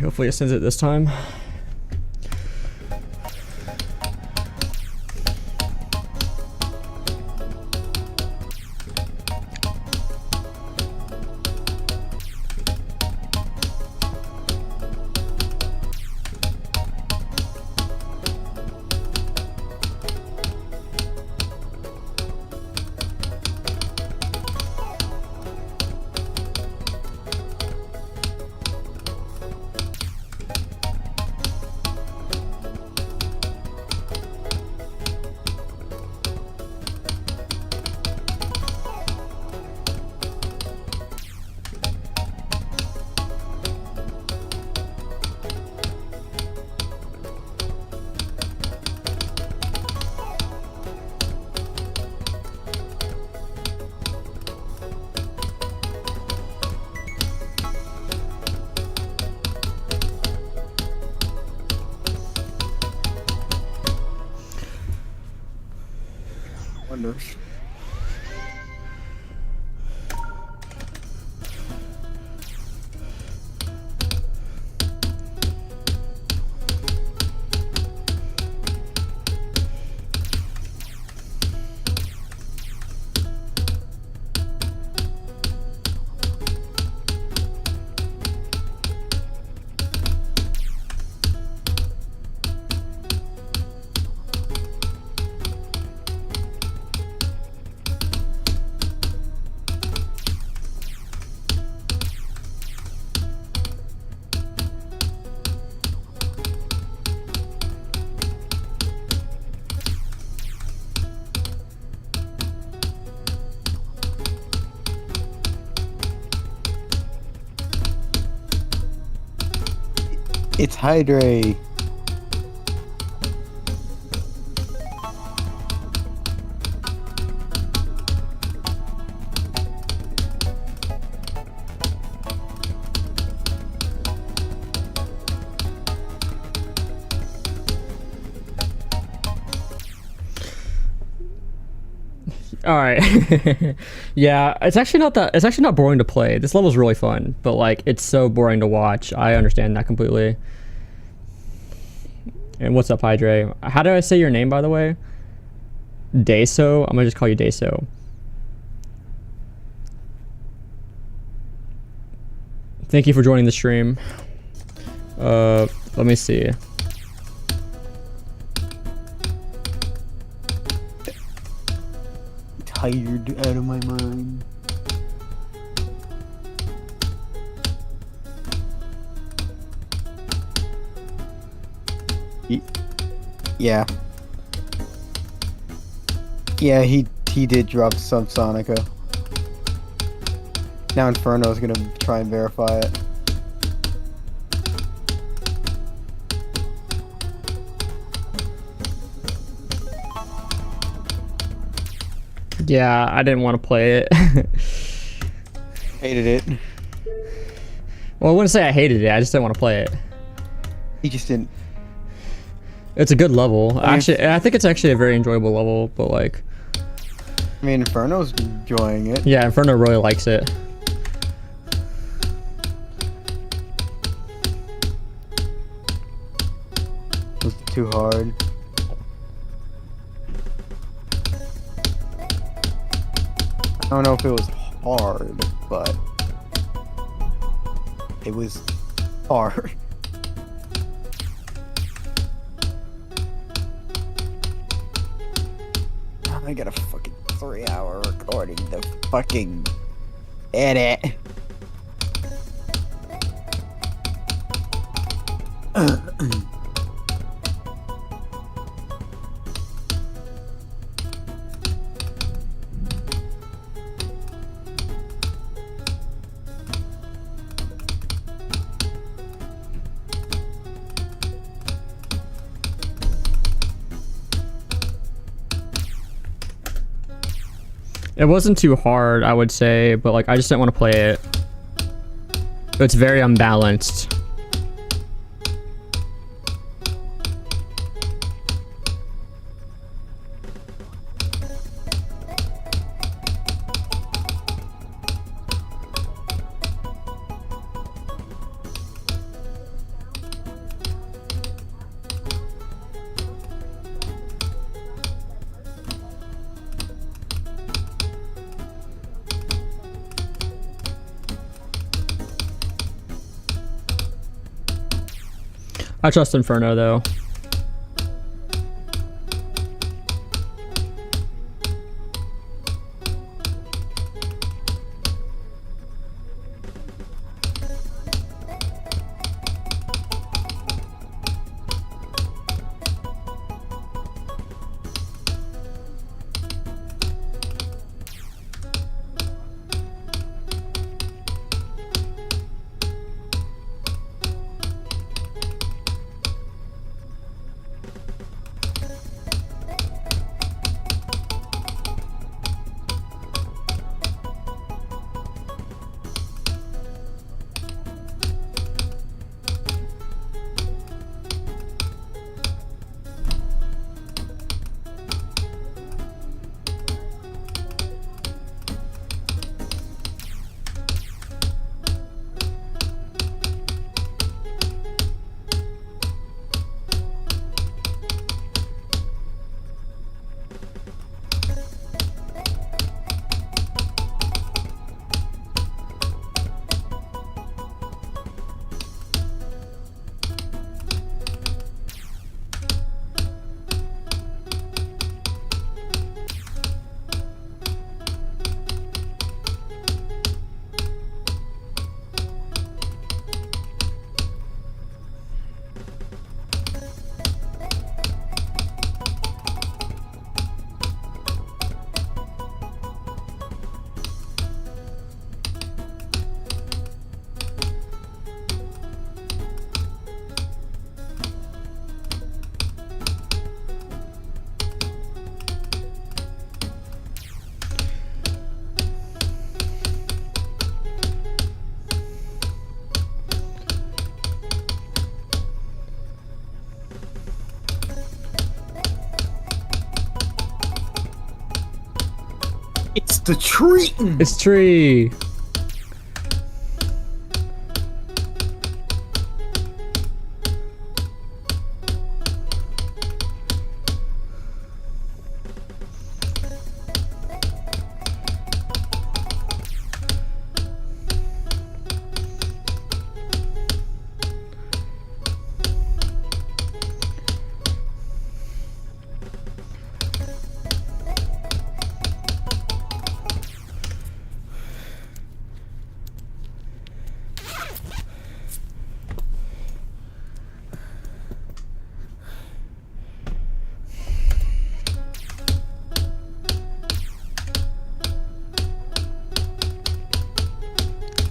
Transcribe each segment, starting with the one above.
hopefully it sends it this time. It's Hydre. All right. Yeah, it's actually not boring to play. This level's really fun, but like it's so boring to watch. I understand that completely. And what's up, Hydre? How do I say your name, by the way? Dayso? I'm gonna just call you Dayso. Thank you for joining the stream. Let me see. Tired out of my mind. Yeah. Yeah, he did drop Subsonica. Now Inferno's gonna try and verify it. Yeah, I didn't want to play it. Hated it. Well, I wouldn't say I hated it. I just didn't want to play it. He just didn't. It's a good level. Actually, I think it's actually a very enjoyable level, but like... I mean, Inferno's enjoying it. Yeah, Inferno really likes it. Was it too hard? I don't know if it was hard, but it was hard. I got a fucking 3-hour recording to fucking edit. It wasn't too hard, I would say, but like I just didn't want to play it. It's very unbalanced. I trust Inferno though. It's the tree. It's tree.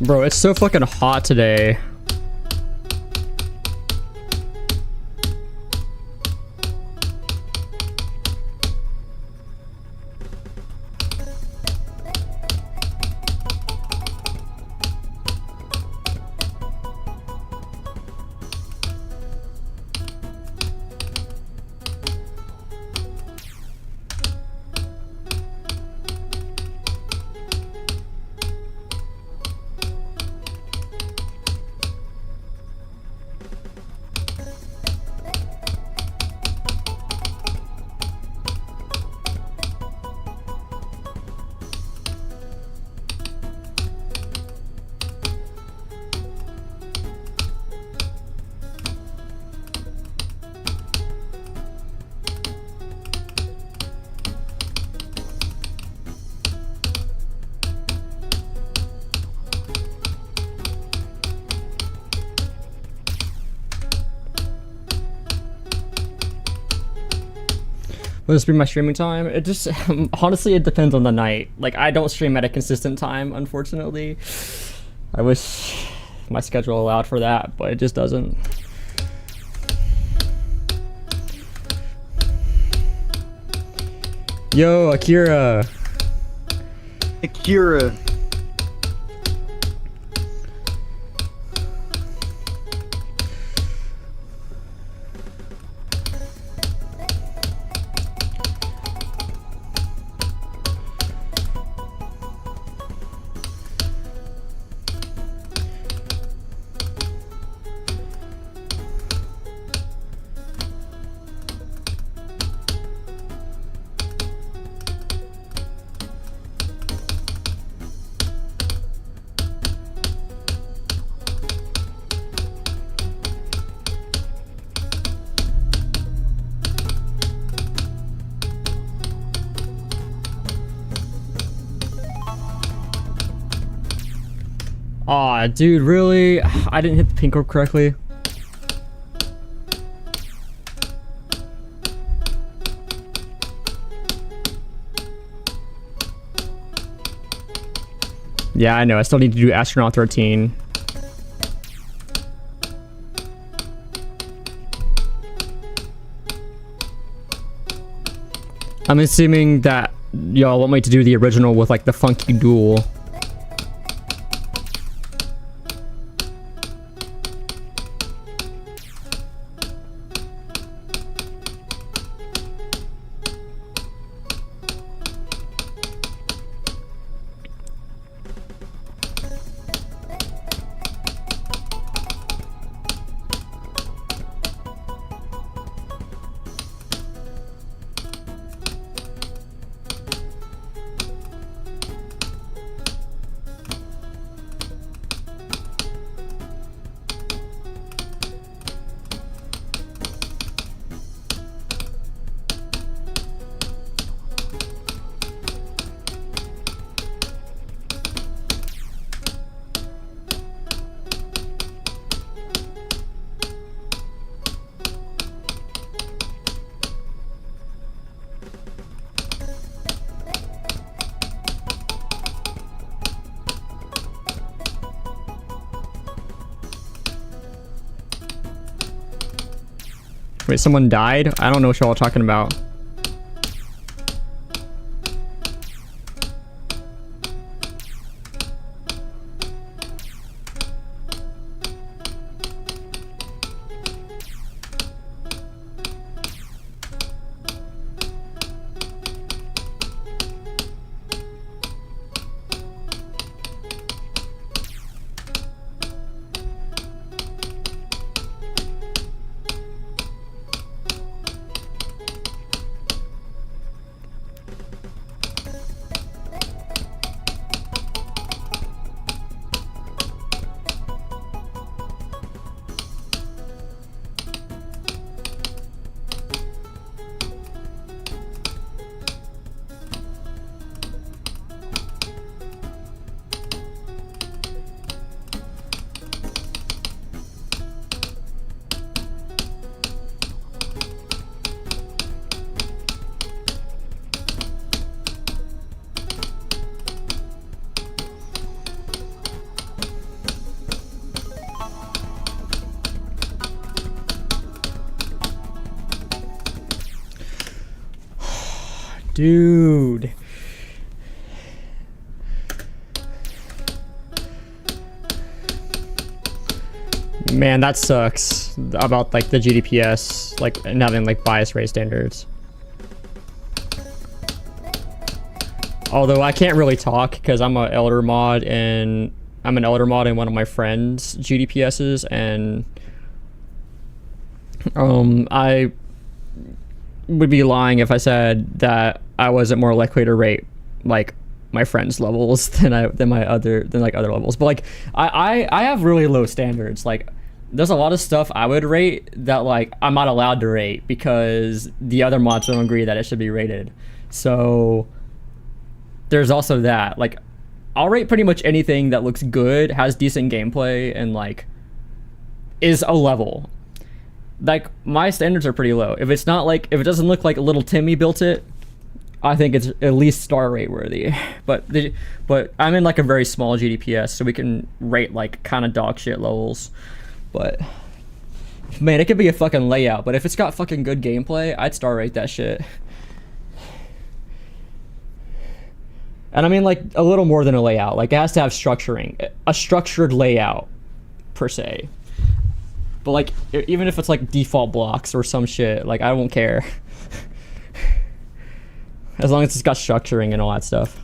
Bro, it's so fucking hot today. Will this be my streaming time? It just, honestly, it depends on the night. Like, I don't stream at a consistent time, unfortunately. I wish my schedule allowed for that, but it just doesn't. Yo, Akira. Akira. Aw, dude, really? I didn't hit the pink orb correctly. Yeah, I know. I still need to do Astronaut 13. I'm assuming that y'all want me to do the original with like the funky duel. Wait, someone died? I don't know what y'all are talking about. Dude. Man, that sucks about like the GDPS, like, and having like bias rate standards. Although I can't really talk because I'm an elder mod in one of my friends' GDPSs, and I would be lying if I said that I wasn't more likely to rate like my friends' levels than other levels. But like I have really low standards. Like there's a lot of stuff I would rate that like I'm not allowed to rate because the other mods don't agree that it should be rated. So there's also that. Like I'll rate pretty much anything that looks good, has decent gameplay, and like is a level. Like my standards are pretty low. If it doesn't look like little Timmy built it, I think it's at least star rate worthy. But I'm in like a very small GDPS, so we can rate like kind of dog shit levels. But man, it could be a fucking layout, but if it's got fucking good gameplay, I'd star rate that shit. And I mean like a little more than a layout. Like it has to have structuring, a structured layout per se. But like even if it's like default blocks or some shit, like I won't care. As long as it's got structuring and all that stuff.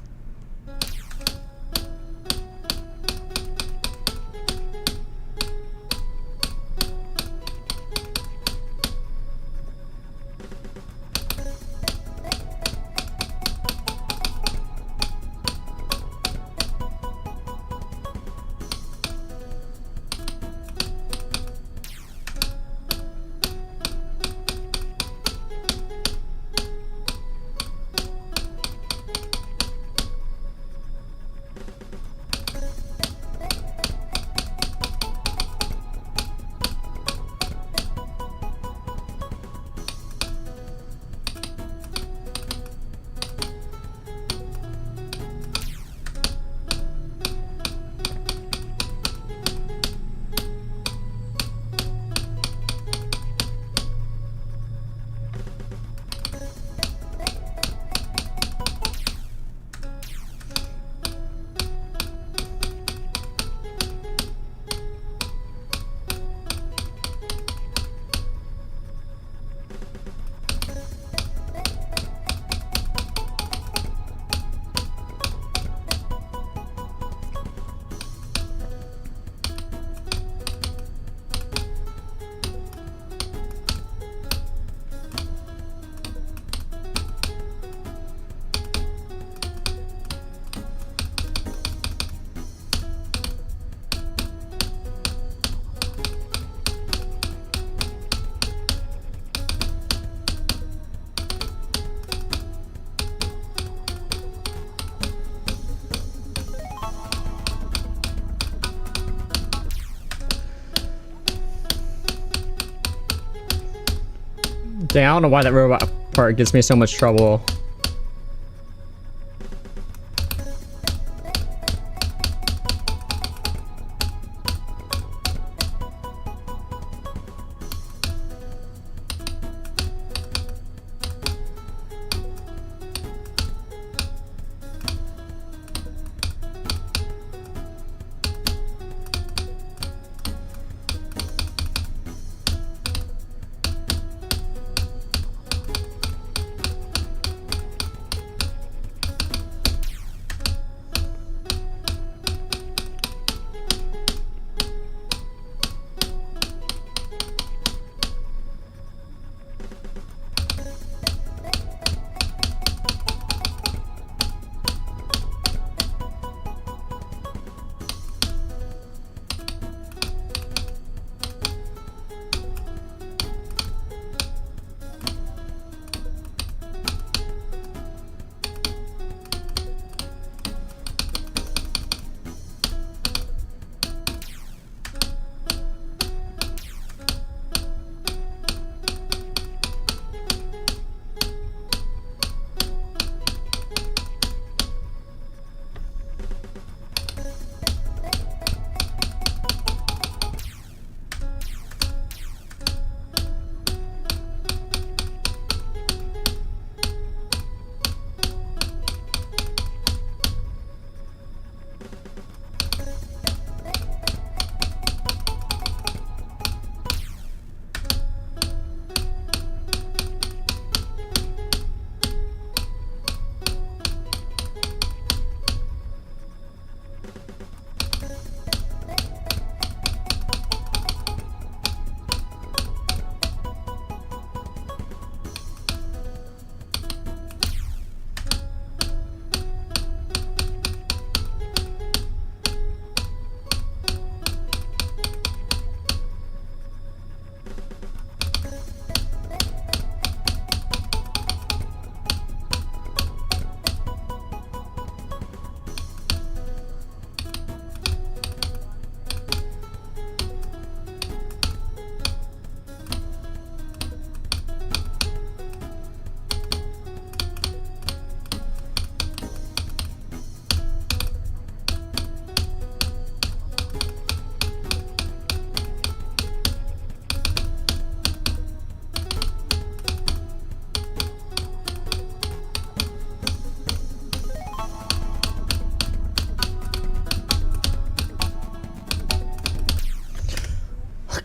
Dang, I don't know why that robot part gives me so much trouble.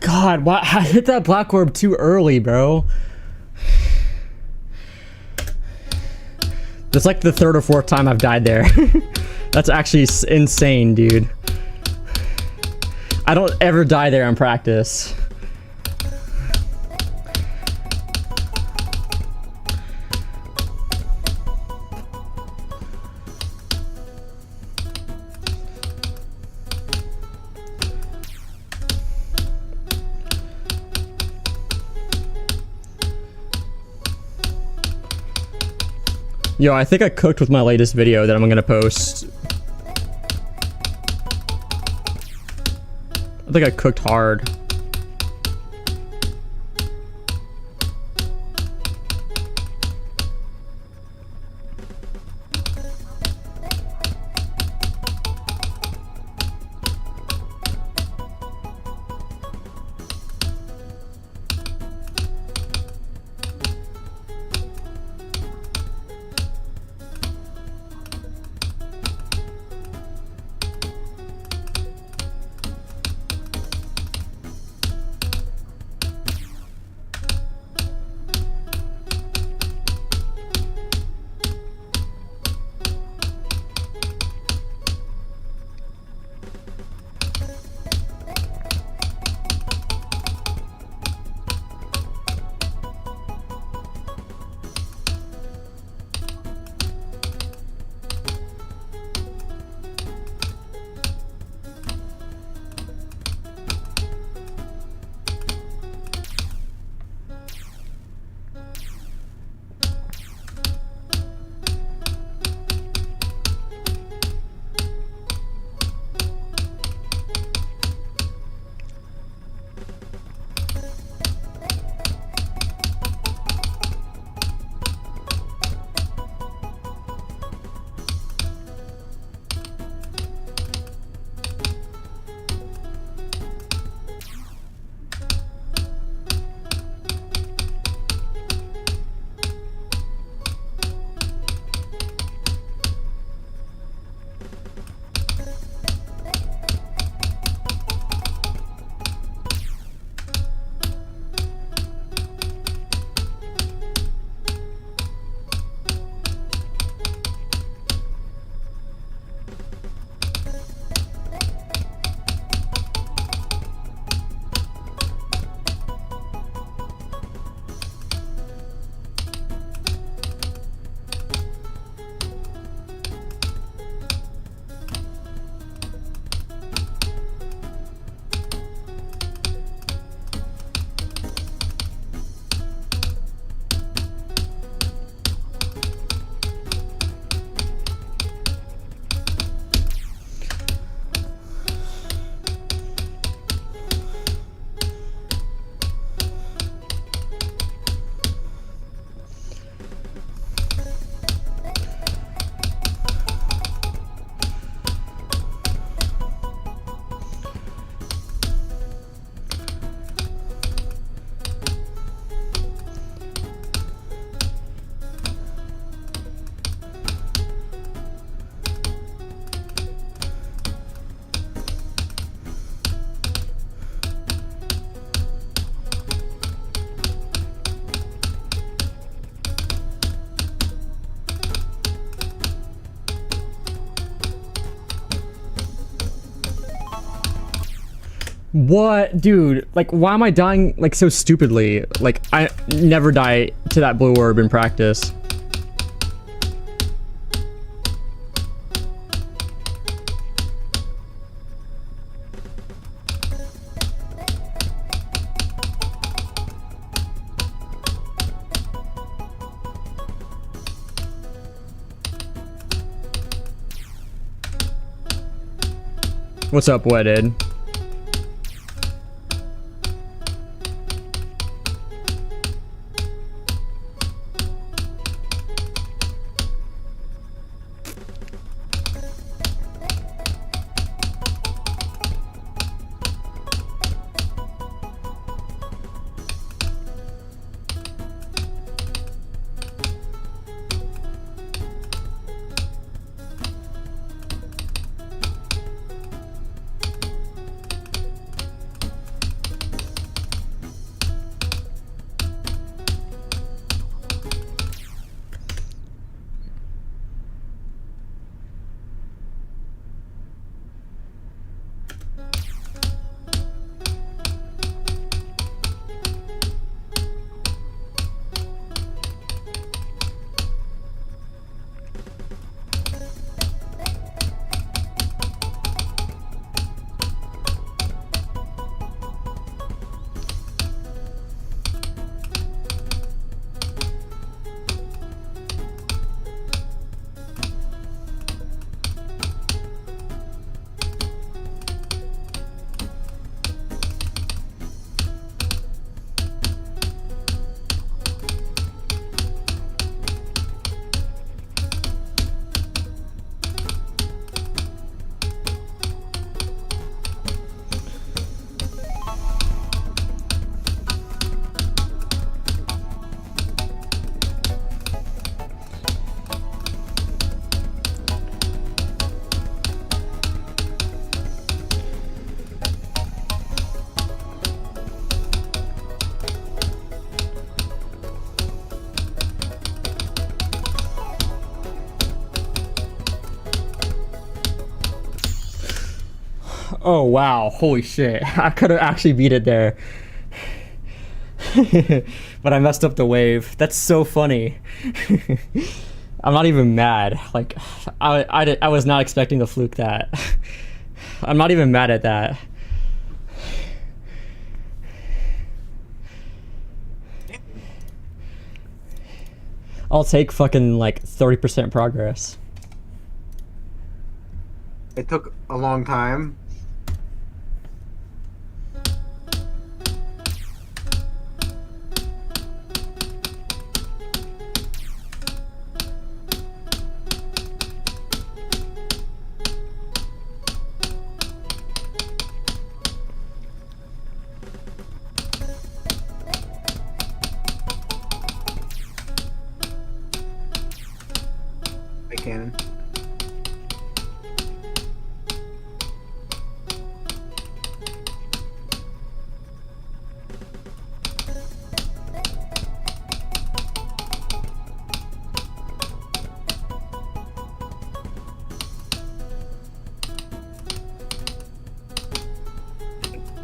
God, why I hit that black orb too early, bro. That's like the third or fourth time I've died there. That's actually insane, dude. I don't ever die there in practice. Yo, I think I cooked with my latest video that I'm gonna post. I think I cooked hard. What, dude? Like, why am I dying like so stupidly? Like, I never die to that blue orb in practice. What's up, Wedded? Oh wow, holy shit. I could have actually beat it there. But I messed up the wave. That's so funny. I'm not even mad. Like, I was not expecting to fluke that. I'm not even mad at that. I'll take fucking like 30% progress. It took a long time. Cannon.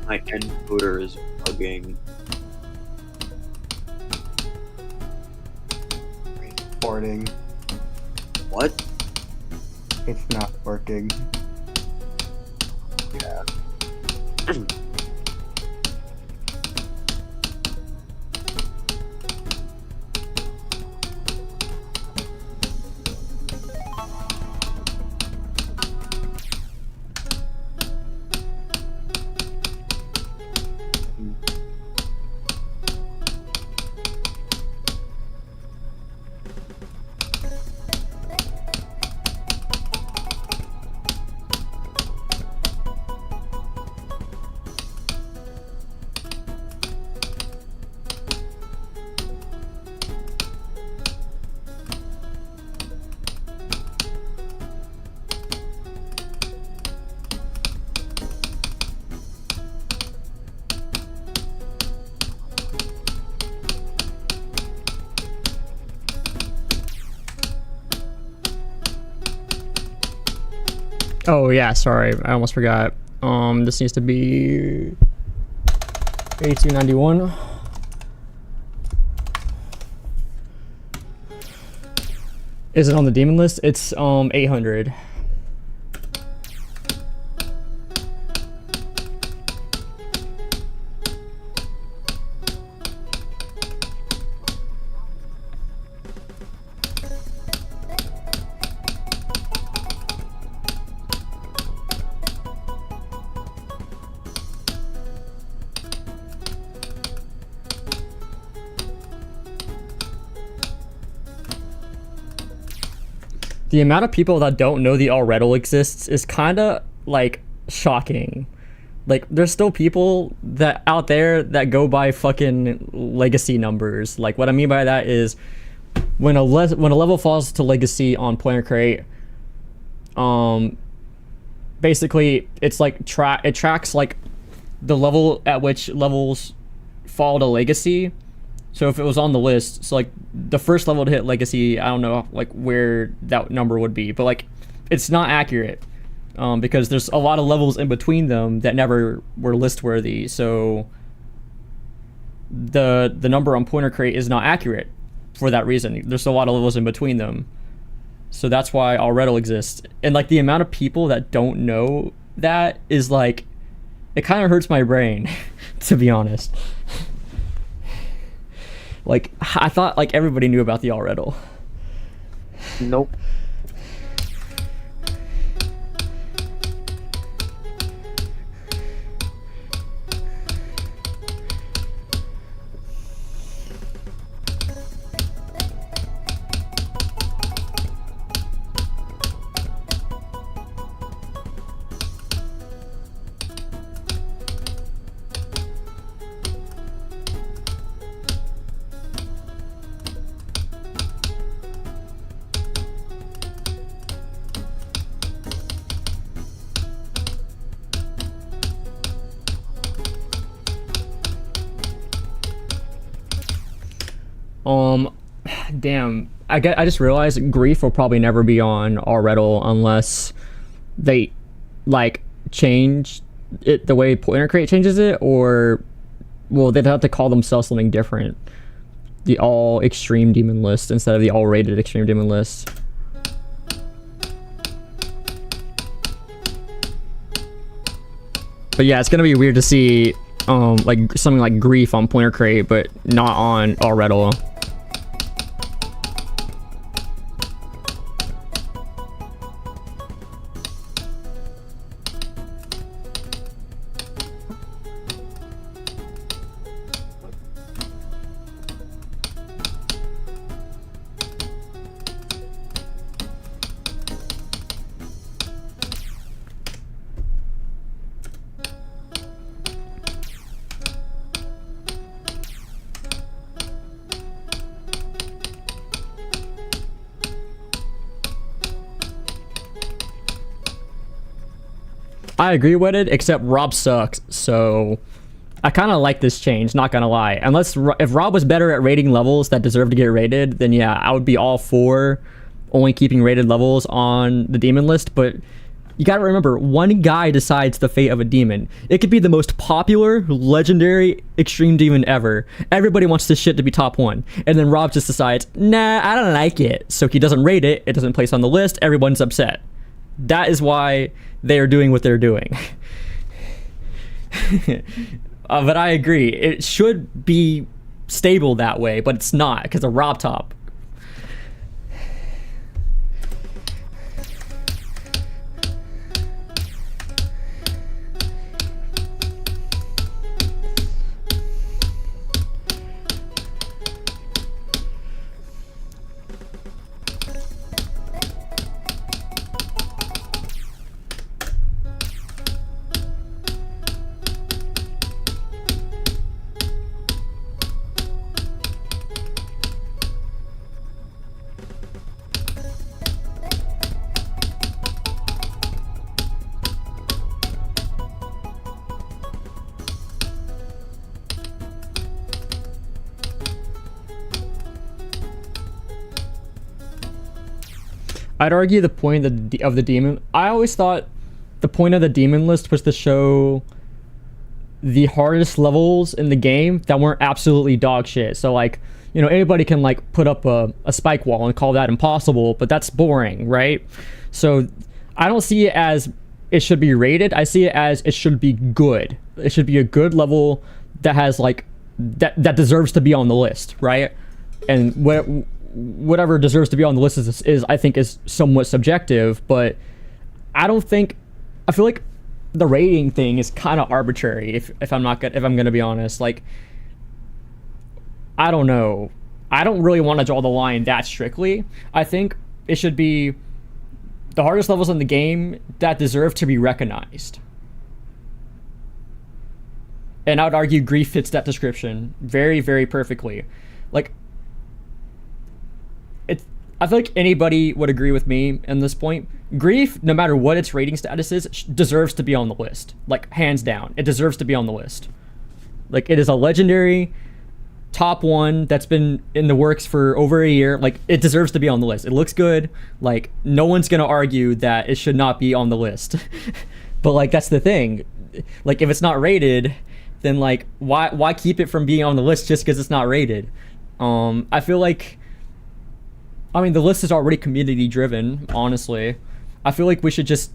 My encoder is bugging. Recording. What? It's not working. Yeah. Oh yeah, sorry, I almost forgot. This needs to be 8291. Is it on the demon list? It's 800. The amount of people that don't know the already exists is kind of like shocking. Like there's still people that out there that go by fucking legacy numbers. Like what I mean by that is when a level falls to legacy on Point and Create, basically it's like it tracks like the level at which levels fall to legacy. So if it was on the list, so like the first level to hit legacy, I don't know like where that number would be, but like it's not accurate because there's a lot of levels in between them that never were list worthy. So the number on Pointer Crate is not accurate for that reason. There's a lot of levels in between them. So that's why already exists. And like the amount of people that don't know that is like, it kind of hurts my brain, to be honest. Like, I thought like everybody knew about the already. Nope. Damn. I just realized Grief will probably never be on already unless they like change it the way Pointer Crate changes it, or well, they'd have to call themselves something different. The all extreme demon list instead of the all rated extreme demon list. But yeah, it's gonna be weird to see like something like Grief on Pointer Crate, but not on already. I agree with it, except Rob sucks, so I kind of like this change, not gonna lie. Unless, if Rob was better at rating levels that deserve to get rated, then yeah, I would be all for only keeping rated levels on the demon list, but you gotta remember, one guy decides the fate of a demon. It could be the most popular, legendary, extreme demon ever. Everybody wants this shit to be top 1, and then Rob just decides, nah, I don't like it, so he doesn't rate it, it doesn't place on the list, everyone's upset. That is why they are doing what they're doing. But I agree, it should be stable that way, but it's not because of Rob Top. I'd argue the point of the demon. I always thought the point of the demon list was to show the hardest levels in the game that weren't absolutely dog shit. So like, anybody can like put up a spike wall and call that impossible, but that's boring, right? So I don't see it as it should be rated. I see it as it should be good. It should be a good level that has like that deserves to be on the list, right? And whatever deserves to be on the list is I think is somewhat subjective, but I feel like the rating thing is kind of arbitrary if I'm gonna be honest. Like, I don't know. I don't really want to draw the line that strictly. I think it should be the hardest levels in the game that deserve to be recognized. And I would argue Grief fits that description very, very perfectly. Like, I feel like anybody would agree with me in this point. Grief, no matter what its rating status is, deserves to be on the list. Like, hands down. It deserves to be on the list. Like, it is a legendary top one that's been in the works for over a year. Like, it deserves to be on the list. It looks good. Like, no one's gonna argue that it should not be on the list. But like, that's the thing. Like, if it's not rated, then like, why keep it from being on the list just because it's not rated? I feel like, the list is already community driven, honestly. I feel like we should just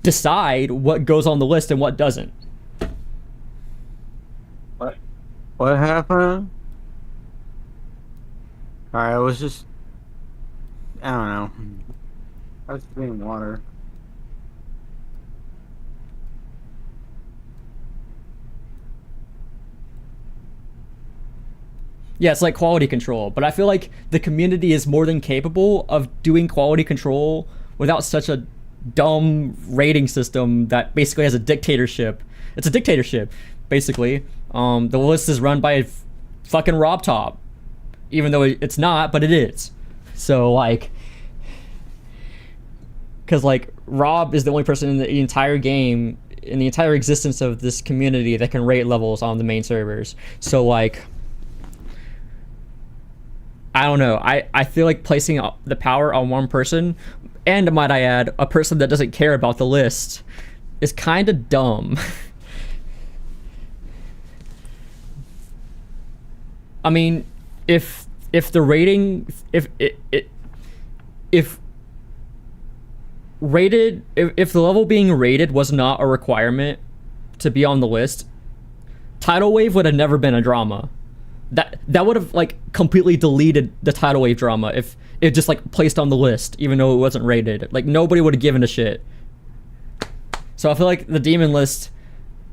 decide what goes on the list and what doesn't. What happened? Alright, I was just... I don't know. I was drinking water. Yeah, it's like quality control, but I feel like the community is more than capable of doing quality control without such a dumb rating system that basically has a dictatorship. It's a dictatorship, basically. The list is run by a fucking Rob Top, even though it's not, but it is. So like, because like Rob is the only person in the entire game, in the entire existence of this community that can rate levels on the main servers. So like, I don't know. I feel like placing the power on one person, and might I add, a person that doesn't care about the list, is kind of dumb. I mean, if the rating, if the level being rated was not a requirement to be on the list, Tidal Wave would have never been a drama. That would have like completely deleted the tidal wave drama if it just like placed on the list even though it wasn't rated. Like, nobody would have given a shit. So I feel like the demon list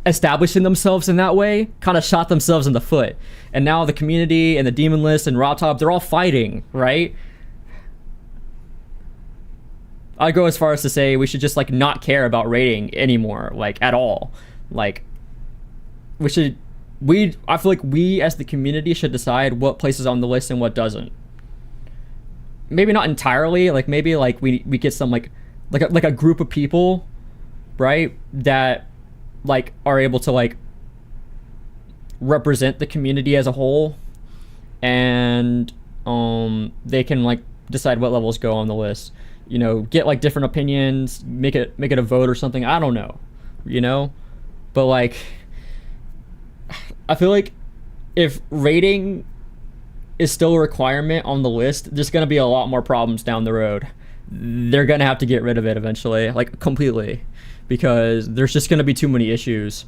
establishing themselves in that way kind of shot themselves in the foot. And now the community and the demon list and Robtop, they're all fighting, right? I go as far as to say we should just like not care about rating anymore, like at all. Like, I feel like we as the community should decide what places on the list and what doesn't. Maybe not entirely, like maybe like we get some like a group of people, right, that like are able to like represent the community as a whole, and they can like decide what levels go on the list. Get like different opinions, make it a vote or something. I don't know, but like, I feel like if rating is still a requirement on the list, there's going to be a lot more problems down the road. They're going to have to get rid of it eventually, like completely, because there's just going to be too many issues.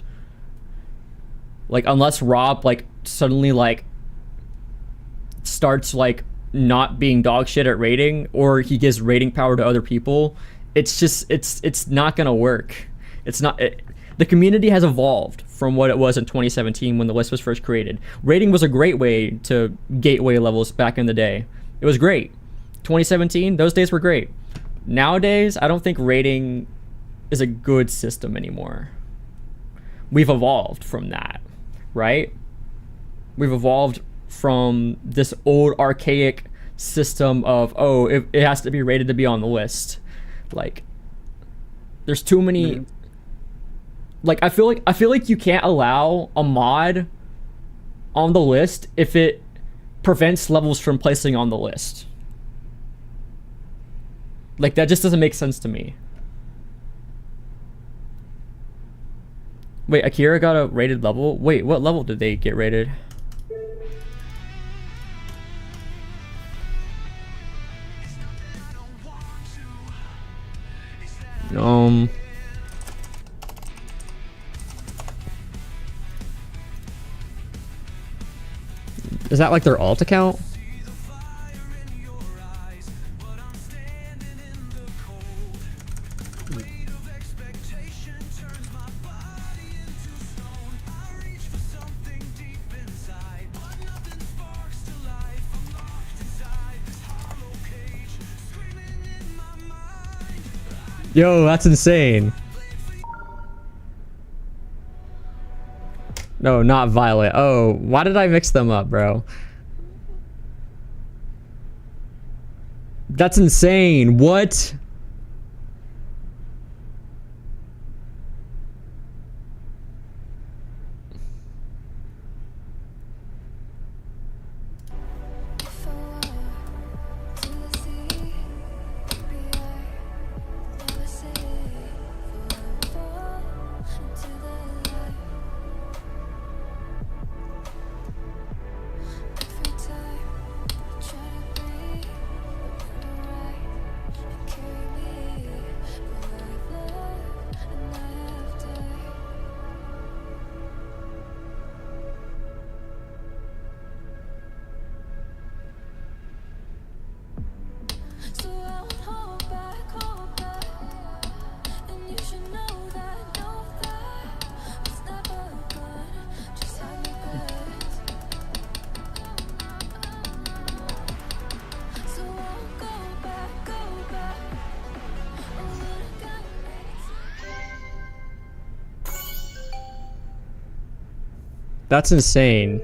Like, unless Rob like suddenly like starts like not being dog shit at rating, or he gives rating power to other people, it's not going to work. The community has evolved from what it was in 2017 when the list was first created. Rating was a great way to gateway levels back in the day. It was great. 2017, those days were great. Nowadays, I don't think rating is a good system anymore. We've evolved from that, right? We've evolved from this old archaic system of, it has to be rated to be on the list. Like, there's too many... Like, I feel like you can't allow a mod on the list if it prevents levels from placing on the list. Like, that just doesn't make sense to me. Wait, Akira got a rated level? Wait, what level did they get rated? Is that like their alt account? Yo, that's insane. No, not Violet. Oh, why did I mix them up, bro? That's insane. What? That's insane.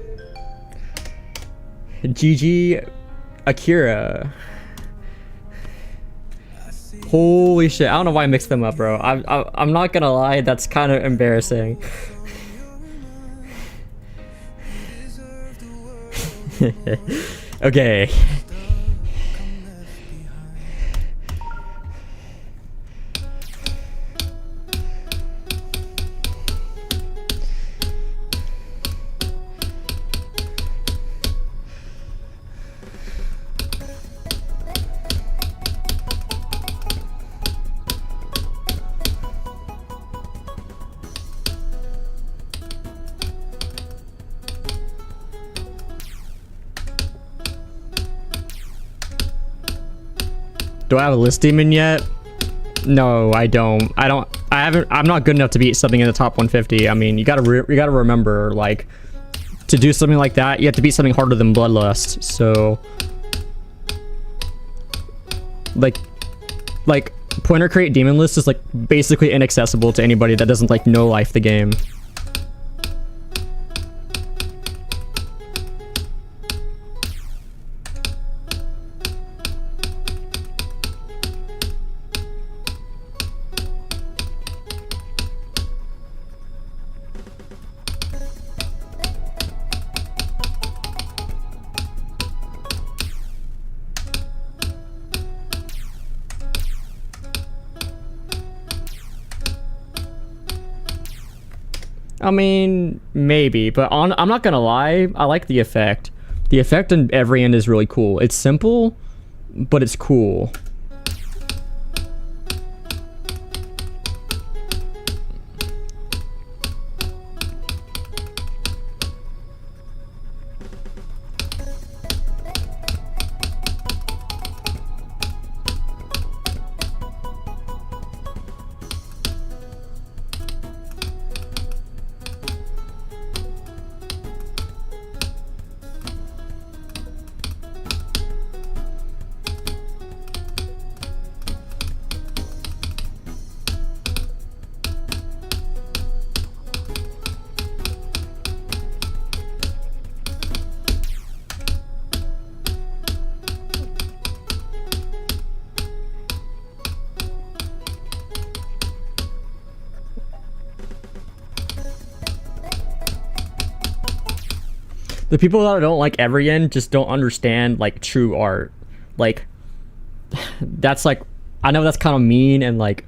GG Akira. Holy shit. I don't know why I mixed them up, bro. I'm not gonna lie, that's kind of embarrassing. Okay. Do I have a list demon yet? No, I don't. I'm not good enough to beat something in the top 150. I mean, you gotta remember, like, to do something like that, you have to beat something harder than Bloodlust. So, like Pointer Crate Demon List is like basically inaccessible to anybody that doesn't like no life the game. I mean, maybe, but I'm not gonna lie, I like the effect. The effect in every end is really cool. It's simple, but it's cool. The people that don't like every end just don't understand like true art. Like, that's like, I know that's kind of mean and like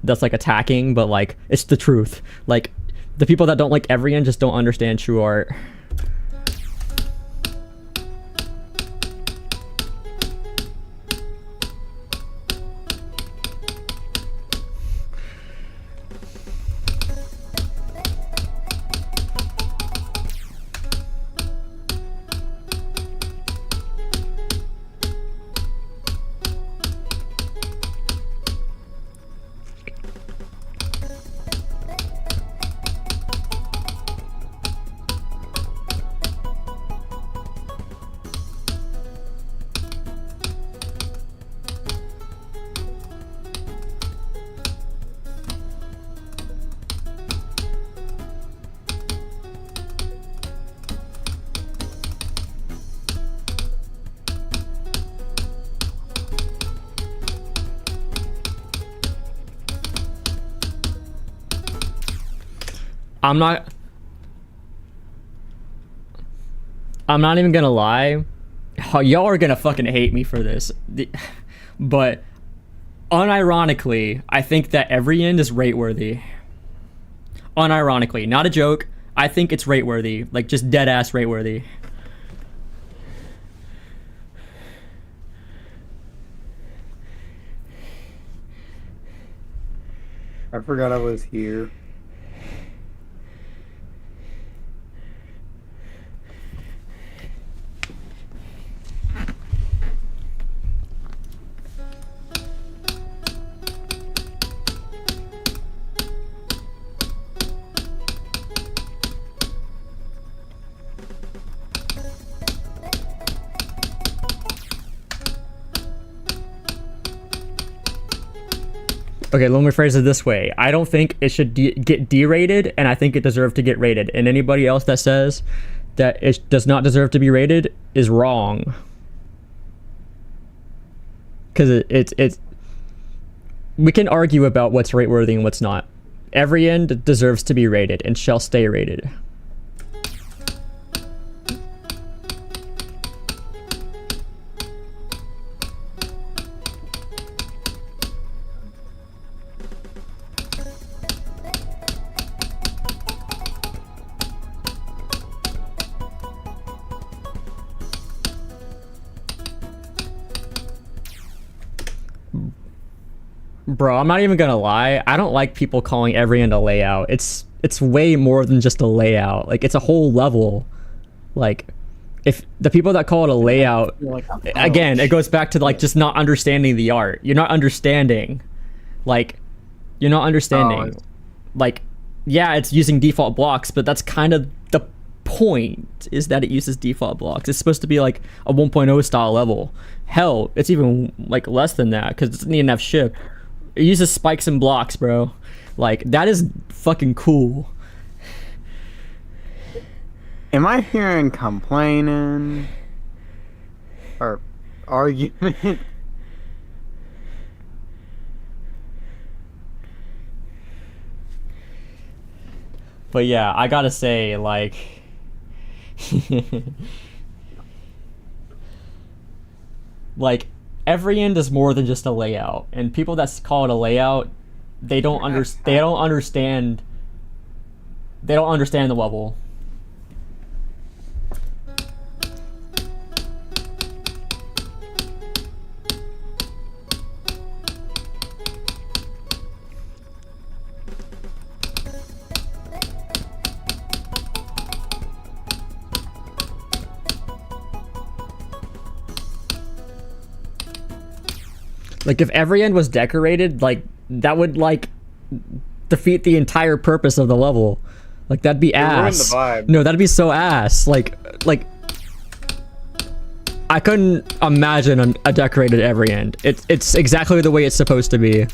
that's like attacking, but like it's the truth. Like, The people that don't like every end just don't understand true art. I'm not even gonna lie. Y'all are gonna fucking hate me for this. But unironically, I think that every end is rate worthy. Unironically, not a joke. I think it's rate worthy. Like, just dead ass rate worthy. I forgot I was here. Okay, let me phrase it this way. I don't think it should get derated, and I think it deserves to get rated. And anybody else that says that it does not deserve to be rated is wrong. Because it's we can argue about what's rate worthy and what's not. Every end deserves to be rated and shall stay rated. Bro, I'm not even gonna lie. I don't like people calling every end a layout. It's way more than just a layout. Like, it's a whole level. Like, if the people that call it a layout, again, it goes back to like just not understanding the art. You're not understanding. Like, you're not understanding. Like, yeah, it's using default blocks, but that's kind of the point, is that it uses default blocks. It's supposed to be like a 1.0 style level. Hell, it's even like less than that because it doesn't even have ship. It uses spikes and blocks, bro. Like, that is fucking cool. Am I hearing complaining or argument? But yeah, I gotta say, like, like, every end is more than just a layout, and people that call it a layout, they don't understand the level. Like, if every end was decorated, like, that would, like, defeat the entire purpose of the level. Like, that'd be ass. Ruin the vibe. No, that'd be so ass. Like, I couldn't imagine a decorated every end. It's exactly the way it's supposed to be.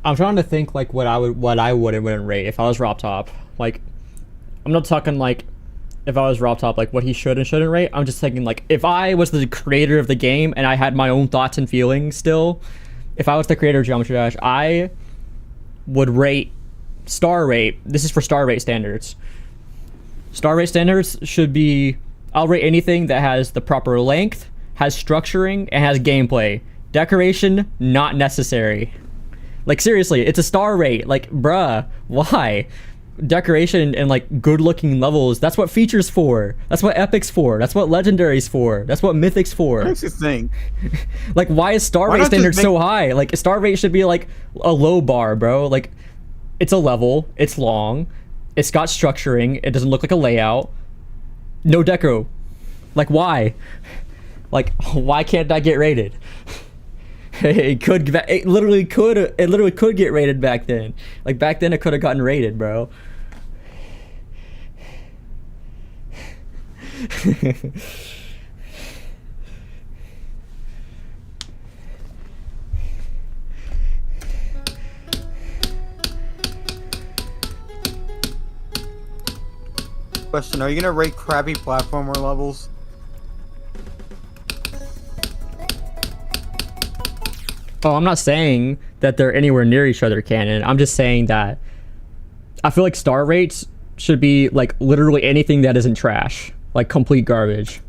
I'm trying to think like what I would and wouldn't rate if I was Rob Top. Like, I'm not talking like if I was Rob Top, like what he should and shouldn't rate. I'm just thinking like if I was the creator of the game and I had my own thoughts and feelings still, if I was the creator of Geometry Dash, I would rate star rate. This is for star rate standards. Star rate standards should be, I'll rate anything that has the proper length, has structuring, and has gameplay. Decoration, not necessary. Like seriously, it's a star rate. Like, bruh, why? Decoration and like good looking levels, that's what features for. That's what epic's for. That's what legendary's for. That's what mythic's for. What makes you think? Like, why is star rate standard so high? Like, star rate should be like a low bar, bro. Like, it's a level, it's long, it's got structuring, it doesn't look like a layout, no deco. Like, why? Like, why can't that get rated? It literally could get rated back then. Like, back then it could have gotten rated, bro. Question: are you gonna rate crappy platformer levels? Oh, I'm not saying that they're anywhere near each other canon. I'm just saying that I feel like star rates should be like literally anything that isn't trash, like complete garbage.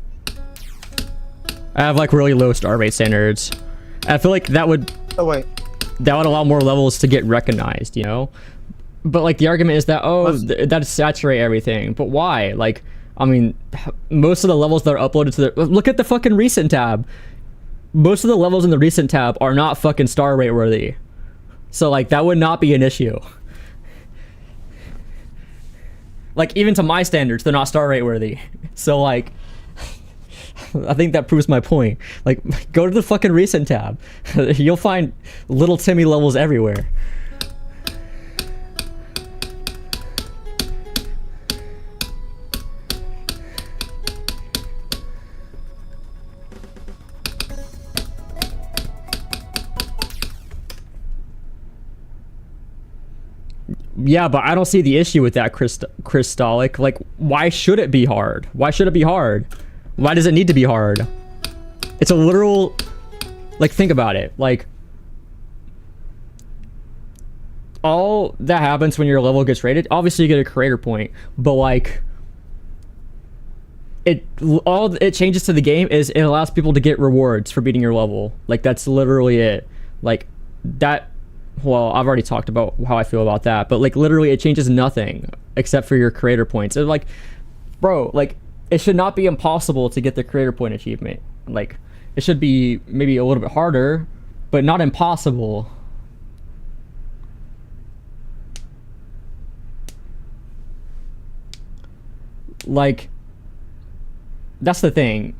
I have like really low star rate standards. I feel like that would allow more levels to get recognized, you know? But like the argument is that that'd saturate everything. But why? Like, I mean, most of the levels that are uploaded to the look at the fucking recent tab. Most of the levels in the recent tab are not fucking star rate worthy. So like that would not be an issue. Like even to my standards, they're not star rate worthy. So like I think that proves my point. Like go to the fucking recent tab. You'll find little Timmy levels everywhere. Yeah, but I don't see the issue with that, Crystalic. Like, why should it be hard? Why should it be hard? Why does it need to be hard? It's a literal... Like, think about it. Like, all that happens when your level gets rated, obviously you get a creator point, but like... all it changes to the game is it allows people to get rewards for beating your level. Like, that's literally it. Like, that... Well, I've already talked about how I feel about that, but like literally it changes nothing except for your creator points. It's like, bro, like it should not be impossible to get the creator point achievement. Like it should be maybe a little bit harder, but not impossible. Like, that's the thing.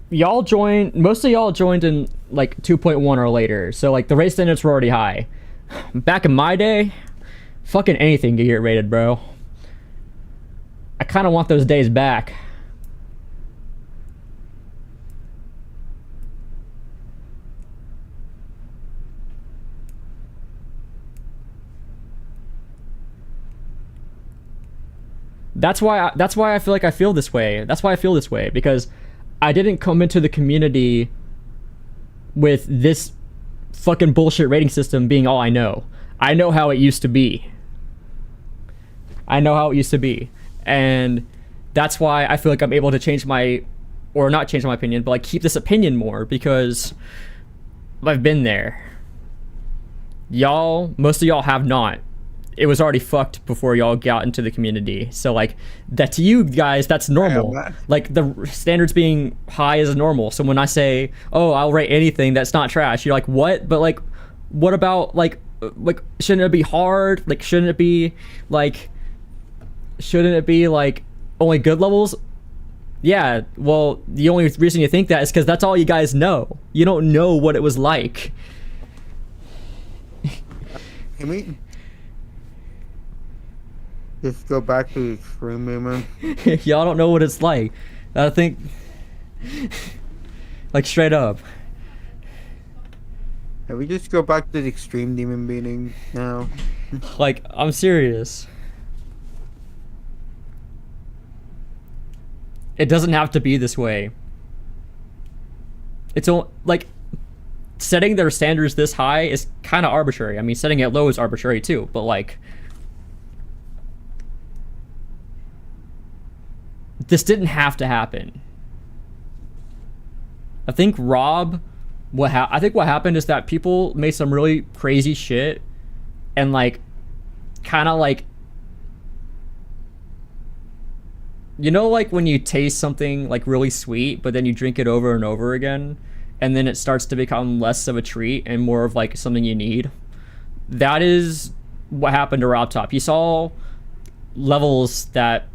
Most of y'all joined in like 2.1 or later, so like the rate standards were already high. Back in my day, fucking anything could get rated, bro. I kind of want those days back. That's why I feel like I feel this way. That's why I feel this way, because I didn't come into the community with this fucking bullshit rating system being all I know. I know how it used to be. And that's why I feel like I'm able to not change my opinion, but like keep this opinion more, because I've been there. Most of y'all have not. It was already fucked before y'all got into the community. So like that to you guys, that's normal. Like the standards being high is normal. So when I say, oh, I'll rate anything that's not trash, you're like, what? But like, what about like shouldn't it be hard? Like shouldn't it be like only good levels? Yeah, well, the only reason you think that is because that's all you guys know. You don't know what it was like. Can we just go back to the extreme movement? Y'all don't know what it's like. I think, like straight up. Can we just go back to the extreme demon beating now? Like, I'm serious. It doesn't have to be this way. It's all like setting their standards this high is kind of arbitrary. I mean, setting it low is arbitrary too, but like this didn't have to happen. I think what happened is that people made some really crazy shit and like kind of like, you know, like when you taste something like really sweet but then you drink it over and over again and then it starts to become less of a treat and more of like something you need. That is what happened to Rob Top. You saw levels that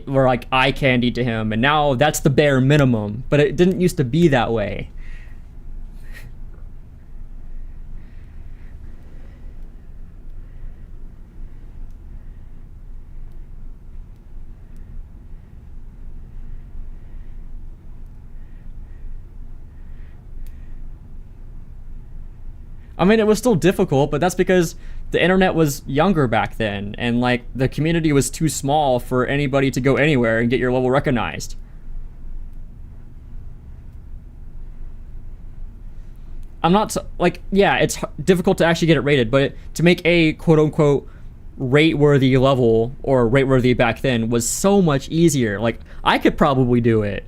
were like eye candy to him, and now that's the bare minimum, but it didn't used to be that way. I mean, it was still difficult, but that's because the internet was younger back then, and like the community was too small for anybody to go anywhere and get your level recognized. I'm not like, yeah, it's difficult to actually get it rated, but to make a quote unquote rate worthy level or rate worthy back then was so much easier. Like I could probably do it.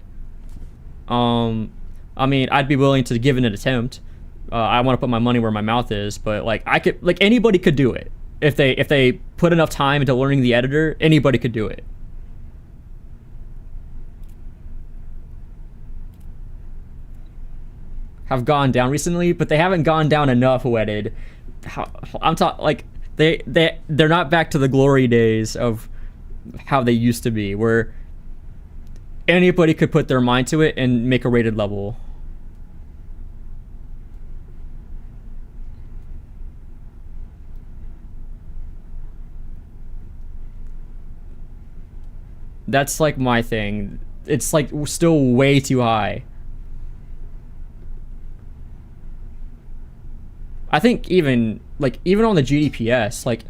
I mean, I'd be willing to give it an attempt. I want to put my money where my mouth is, but like I could, like anybody could do it if they put enough time into learning the editor. Anybody could do it. Have gone down recently, but they haven't gone down enough. Wedded, I'm talking like they're not back to the glory days of how they used to be, where anybody could put their mind to it and make a rated level. That's like my thing. It's like still way too high. I think even on the GDPS, like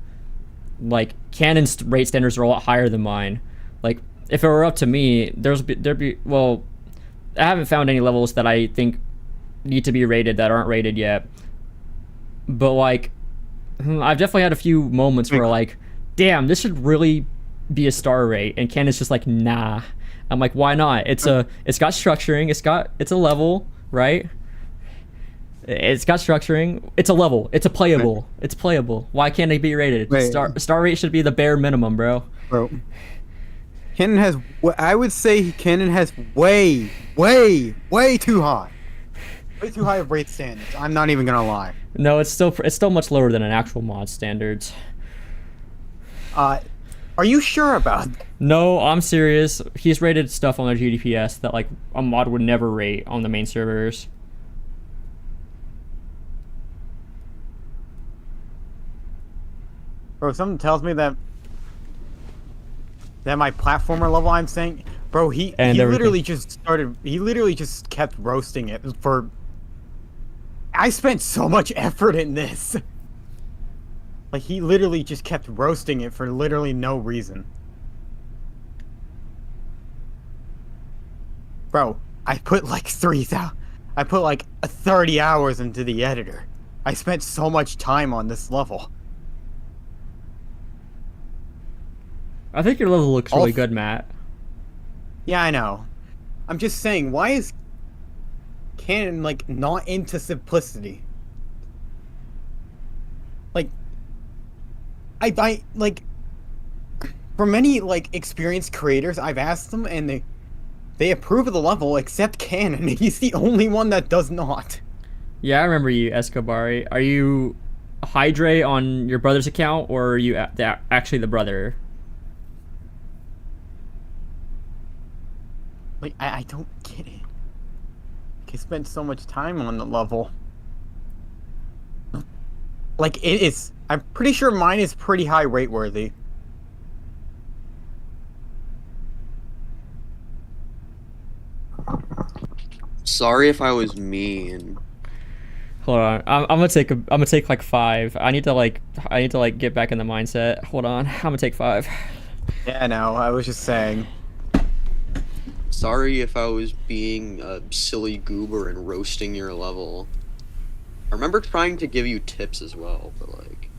Canon's rate standards are a lot higher than mine. Like if it were up to me, there'd be well, I haven't found any levels that I think need to be rated that aren't rated yet. But like I've definitely had a few moments where like, damn, this should really be a star rate, and Canon's just like, nah. I'm like, why not? It's got structuring, it's a level, right? It's got structuring, it's a level, it's playable. Why can't it be rated? Wait. Star rate should be the bare minimum, bro. Canon has, I would say Canon has way too high. Way too high of rate standards. I'm not even gonna lie. No, it's still much lower than an actual mod standards. Are you sure about that? No, I'm serious. He's rated stuff on the GDPS that like a mod would never rate on the main servers. Bro, something tells me that my platformer level, I'm saying, bro, he literally just kept roasting it for. I spent so much effort in this. Like, he literally just kept roasting it for literally no reason. Bro, I put like 30 hours into the editor. I spent so much time on this level. I think your level looks really good, Matt. Yeah, I know. I'm just saying, why is Canon like not into simplicity? Like, I like, for many like experienced creators, I've asked them and they approve of the level except Canon. He's the only one that does not. Yeah, I remember you, Escobari. Are you Hydre on your brother's account, or are you actually the brother? Like, I don't get it. I spent so much time on the level. Like, it is. I'm pretty sure mine is pretty high rate worthy. Sorry if I was mean. Hold on. I'm gonna take like 5. I need to like get back in the mindset. Hold on. I'm gonna take 5. Yeah, no, I was just saying. Sorry if I was being a silly goober and roasting your level. I remember trying to give you tips as well, but like,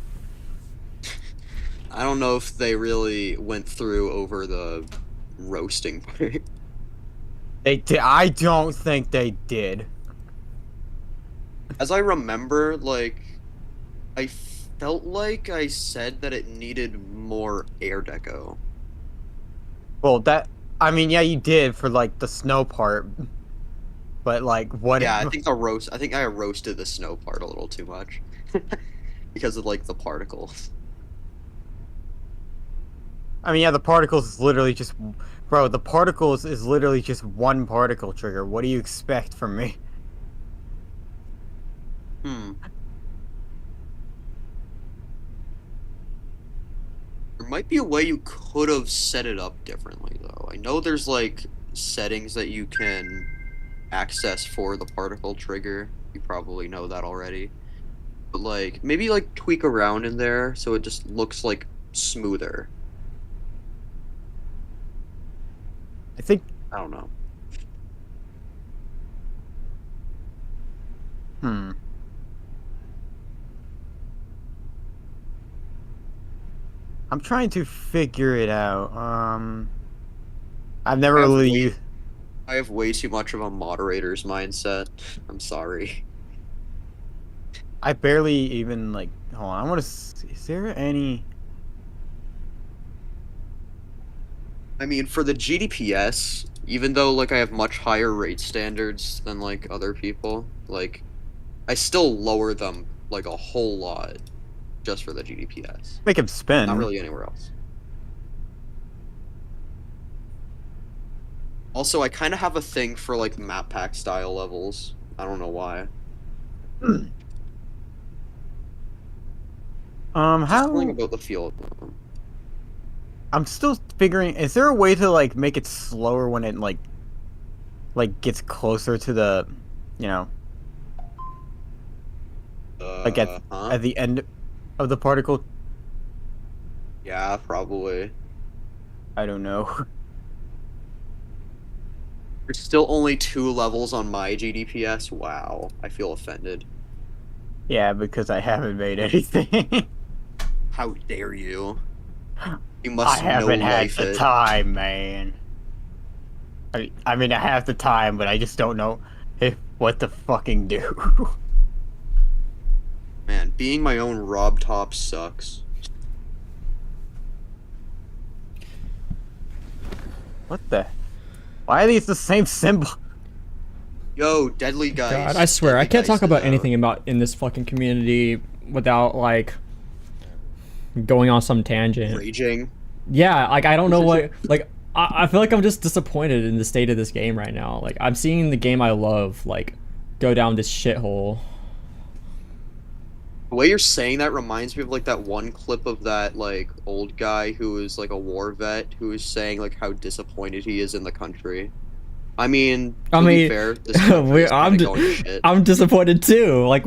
I don't know if they really went through over the roasting part. They did. I don't think they did. As I remember, like, I felt like I said that it needed more air deco. Well, I mean, yeah, you did for like the snow part, but like what? Yeah, I think I roasted the snow part a little too much because of like the particles. I mean, yeah, the particles is literally just, bro. The particles is literally just one particle trigger. What do you expect from me? There might be a way you could have set it up differently, though. I know there's like settings that you can access for the particle trigger. You probably know that already. But like maybe like tweak around in there so it just looks like smoother. I don't know. I'm trying to figure it out. I've never really used. I have way too much of a moderator's mindset. I'm sorry. I barely even like. Hold on. I want to. Is there any? I mean, for the GDPS, even though like I have much higher rate standards than like other people, like I still lower them like a whole lot just for the GDPS. Make him spin. Not really anywhere else. Also, I kind of have a thing for like map pack style levels. I don't know why. How? Feeling about the feel of them. I'm still figuring. Is there a way to like make it slower when it like gets closer to the, you know, like at the end of the particle? Yeah, probably. I don't know. There's still only 2 levels on my GDPS. Wow, I feel offended. Yeah, because I haven't made anything. How dare you? You must I haven't had no-life the it. time, man. I mean, I have the time, but I just don't know what to fucking do. Man, being my own Rob Top sucks. What the? Why are these the same symbol? Yo, Deadly Guys. God, I swear, I Deadly can't Guys talk about is out. anything about in this fucking community without like going on some tangent. Raging. Yeah, like I don't know what like I feel like I'm just disappointed in the state of this game right now. Like I'm seeing the game I love like go down this shithole. The way you're saying that reminds me of like that one clip of that like old guy who is like a war vet who is saying like how disappointed he is in the country. I mean, to be fair, this country is kinda going to shit. I'm disappointed too. Like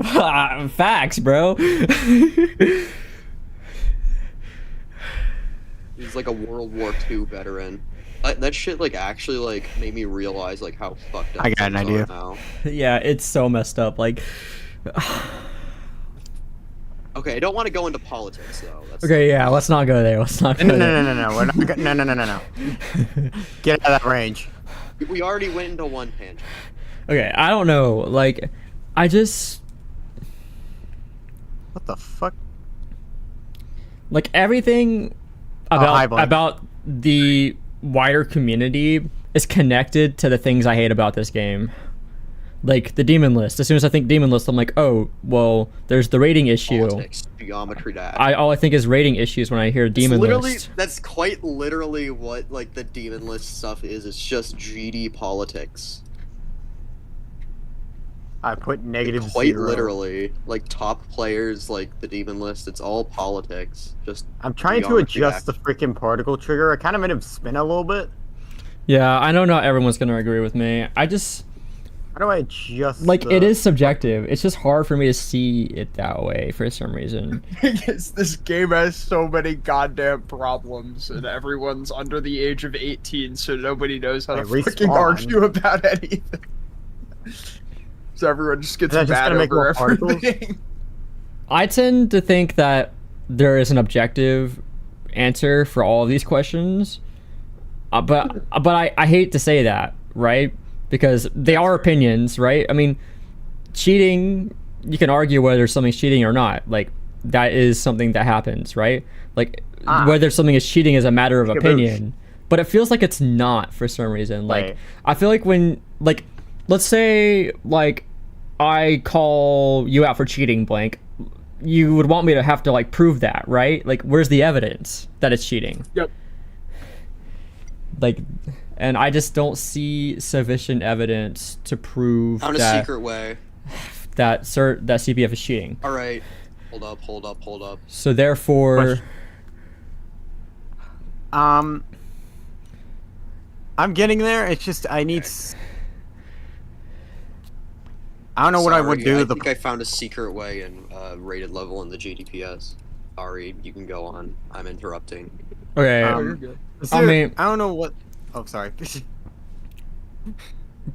facts, bro. He's like a World War II veteran. That shit like actually like made me realize like how fucked up I got an things idea are now. Yeah, it's so messed up. Like Okay, I don't want to go into politics though. That's okay, yeah, let's not go there. Let's not go No, there. no. We're not. No. Get out of that range. We already went into one tangent. Okay, I don't know. Like I just What the fuck? like everything hi, Blake. about the wider community is connected to the things I hate about this game. Like the demon list. As soon as I think demon list, I'm like, oh, well, there's the rating issue. Politics, geometry dash. All I think is rating issues when I hear demon list. That's quite literally what like the demon list stuff is. It's just GD politics. I put negative Quite 0. literally, like top players, like the demon list. It's all politics. Just. I'm trying to geometry adjust dash. the freaking particle trigger. I kind of made him spin a little bit. Yeah, I know not everyone's gonna agree with me. do I adjust? Like, it is subjective. It's just hard for me to see it that way for some reason. Because this game has so many goddamn problems, and everyone's under the age of 18, so nobody knows how to fucking argue about anything. So everyone just gets mad over everything. I tend to think that there is an objective answer for all of these questions, but I hate to say that, right? Because they are opinions, right? I mean, cheating, you can argue whether something's cheating or not. Like, that is something that happens, right? Like, whether something is cheating is a matter of opinion. But it feels like it's not for some reason. Like, I feel like when, like, let's say, like, I call you out for cheating, blank, you would want me to have to, like, prove that, right? Like, where's the evidence that it's cheating? Yep. Like... And I just don't see sufficient evidence to prove on a that, secret way that CPF is cheating. All right, hold up. So therefore, I'm getting there. It's just I need. I don't know what I would do. I think I found a secret way in rated level in the GDPS. Sorry, you can go on. I'm interrupting. Okay. I mean, I don't know what. Oh, sorry.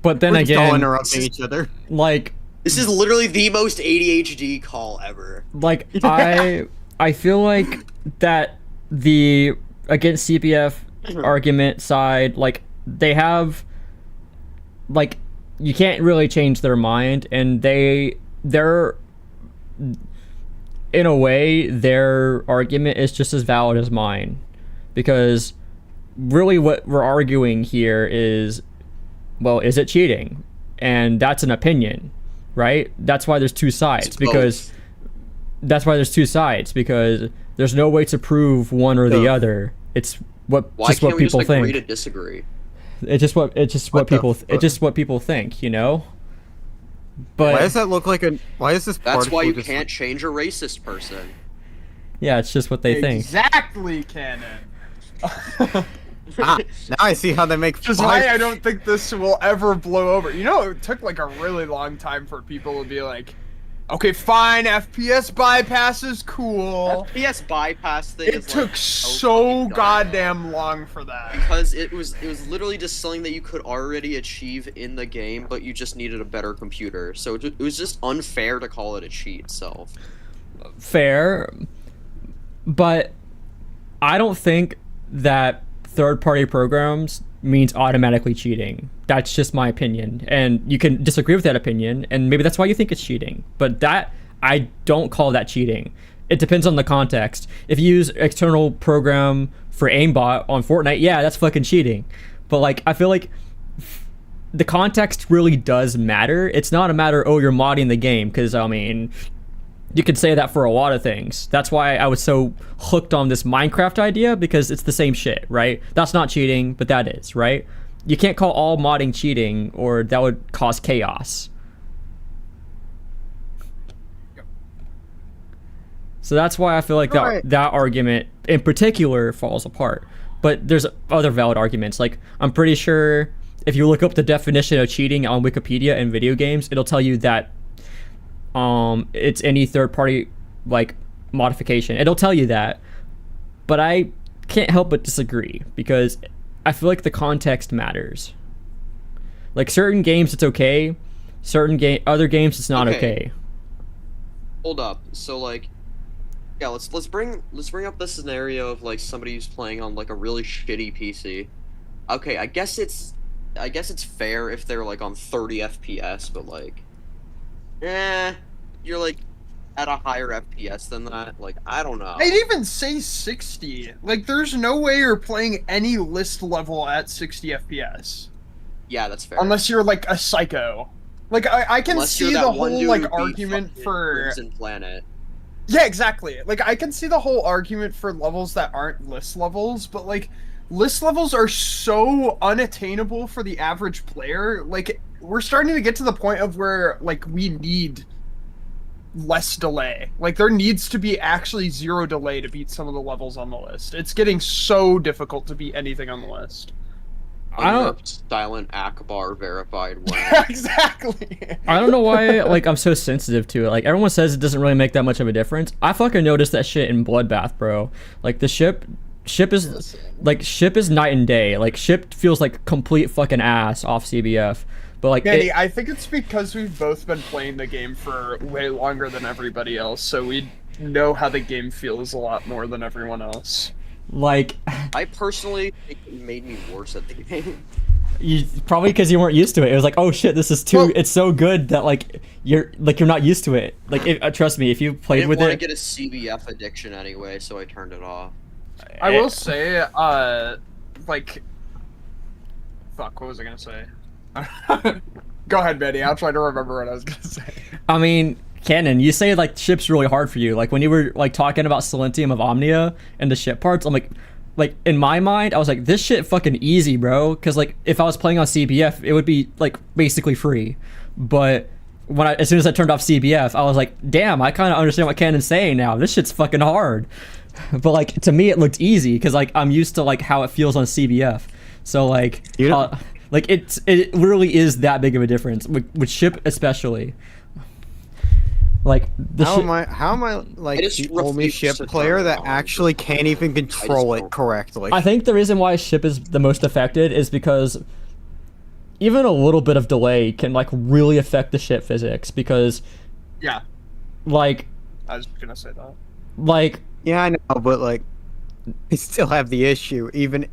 But then We're again, just all interrupting each other. Like, this is literally the most ADHD call ever. Like, I feel like that the against CPF argument side, like, they have, like, you can't really change their mind, and they're in a way their argument is just as valid as mine, because really what we're arguing here is, well, is it cheating? And that's an opinion, right? That's why there's two sides, because there's no way to prove one or the other. It's what people think. Agree to disagree? It's just what people think, you know? But why does that look like a? Why is this? That's why you can't change a racist person. Yeah, it's just what they think. Exactly, Canon. Now I see how they make. Which is why I don't think this will ever blow over. You know, it took like a really long time for people to be like, okay, fine, FPS bypass is cool. FPS bypass thing. It took so goddamn long for that. Because it was literally just something that you could already achieve in the game, but you just needed a better computer. So it was just unfair to call it a cheat itself. Fair, but I don't think that third-party programs means automatically cheating. That's just my opinion, and you can disagree with that opinion, and maybe that's why you think it's cheating, but that, I don't call that cheating. It depends on the context. If you use external program for aimbot on Fortnite, yeah, that's fucking cheating. But, like, I feel like the context really does matter. It's not a matter, oh, you're modding the game, because, I mean, you could say that for a lot of things. That's why I was so hooked on this Minecraft idea, because it's the same shit, right? That's not cheating, but that is, right? You can't call all modding cheating, or that would cause chaos. So that's why I feel like that argument in particular falls apart. But there's other valid arguments. Like, I'm pretty sure if you look up the definition of cheating on Wikipedia in video games, it'll tell you that it's any third-party, like, modification. It'll tell you that, but I can't help but disagree, because I feel like the context matters. Like, certain games it's okay, other games it's not okay. Hold up. So, like, yeah, let's bring up the scenario of, like, somebody who's playing on, like, a really shitty PC. Okay, I guess it's fair if they're, like, on 30 FPS, but, like, you're, like, at a higher FPS than that. Like, I don't know. I'd even say 60. Like, there's no way you're playing any list level at 60 FPS. Yeah, that's fair. Unless you're, like, a psycho. Like, I can see the whole, like, argument for... Planet. Yeah, exactly. Like, I can see the whole argument for levels that aren't list levels, but, like, list levels are so unattainable for the average player. Like, we're starting to get to the point of where, like, we need less delay. Like, there needs to be actually zero delay to beat some of the levels on the list. It's getting so difficult to beat anything on the list. I don't. Silent Akbar verified one. Exactly. I don't know why like I'm so sensitive to it. Like everyone says it doesn't really make that much of a difference. I fucking noticed that shit in Bloodbath, bro. Like the ship is night and day. Like ship feels like complete fucking ass off CBF. But like Manny, I think it's because we've both been playing the game for way longer than everybody else, so we know how the game feels a lot more than everyone else. Like I personally think it made me worse at the game. you probably because you weren't used to it. It was like, oh shit, this is too. Well, it's so good that like you're not used to it. Like trust me, if you I played didn't with want it, to get a CBF addiction anyway, so I turned it off. I will say, like, fuck, what was I gonna say? Go ahead, Manny. I'll try to remember what I was gonna say. I mean, Canon, you say like ship's really hard for you. Like when you were like talking about Silentium of Omnia and the ship parts, I'm like in my mind, I was like, this shit fucking easy, bro. Because like if I was playing on CBF, it would be like basically free. But as soon as I turned off CBF, I was like, damn, I kind of understand what Canon's saying now. This shit's fucking hard. But like to me, it looked easy because like I'm used to like how it feels on CBF. So like, like it literally is that big of a difference with ship especially. Like how am I like the only ship player that actually can't even control it correctly? I think the reason why ship is the most affected is because even a little bit of delay can like really affect the ship physics because yeah, like I was gonna say that. Like yeah, I know, but like I still have the issue even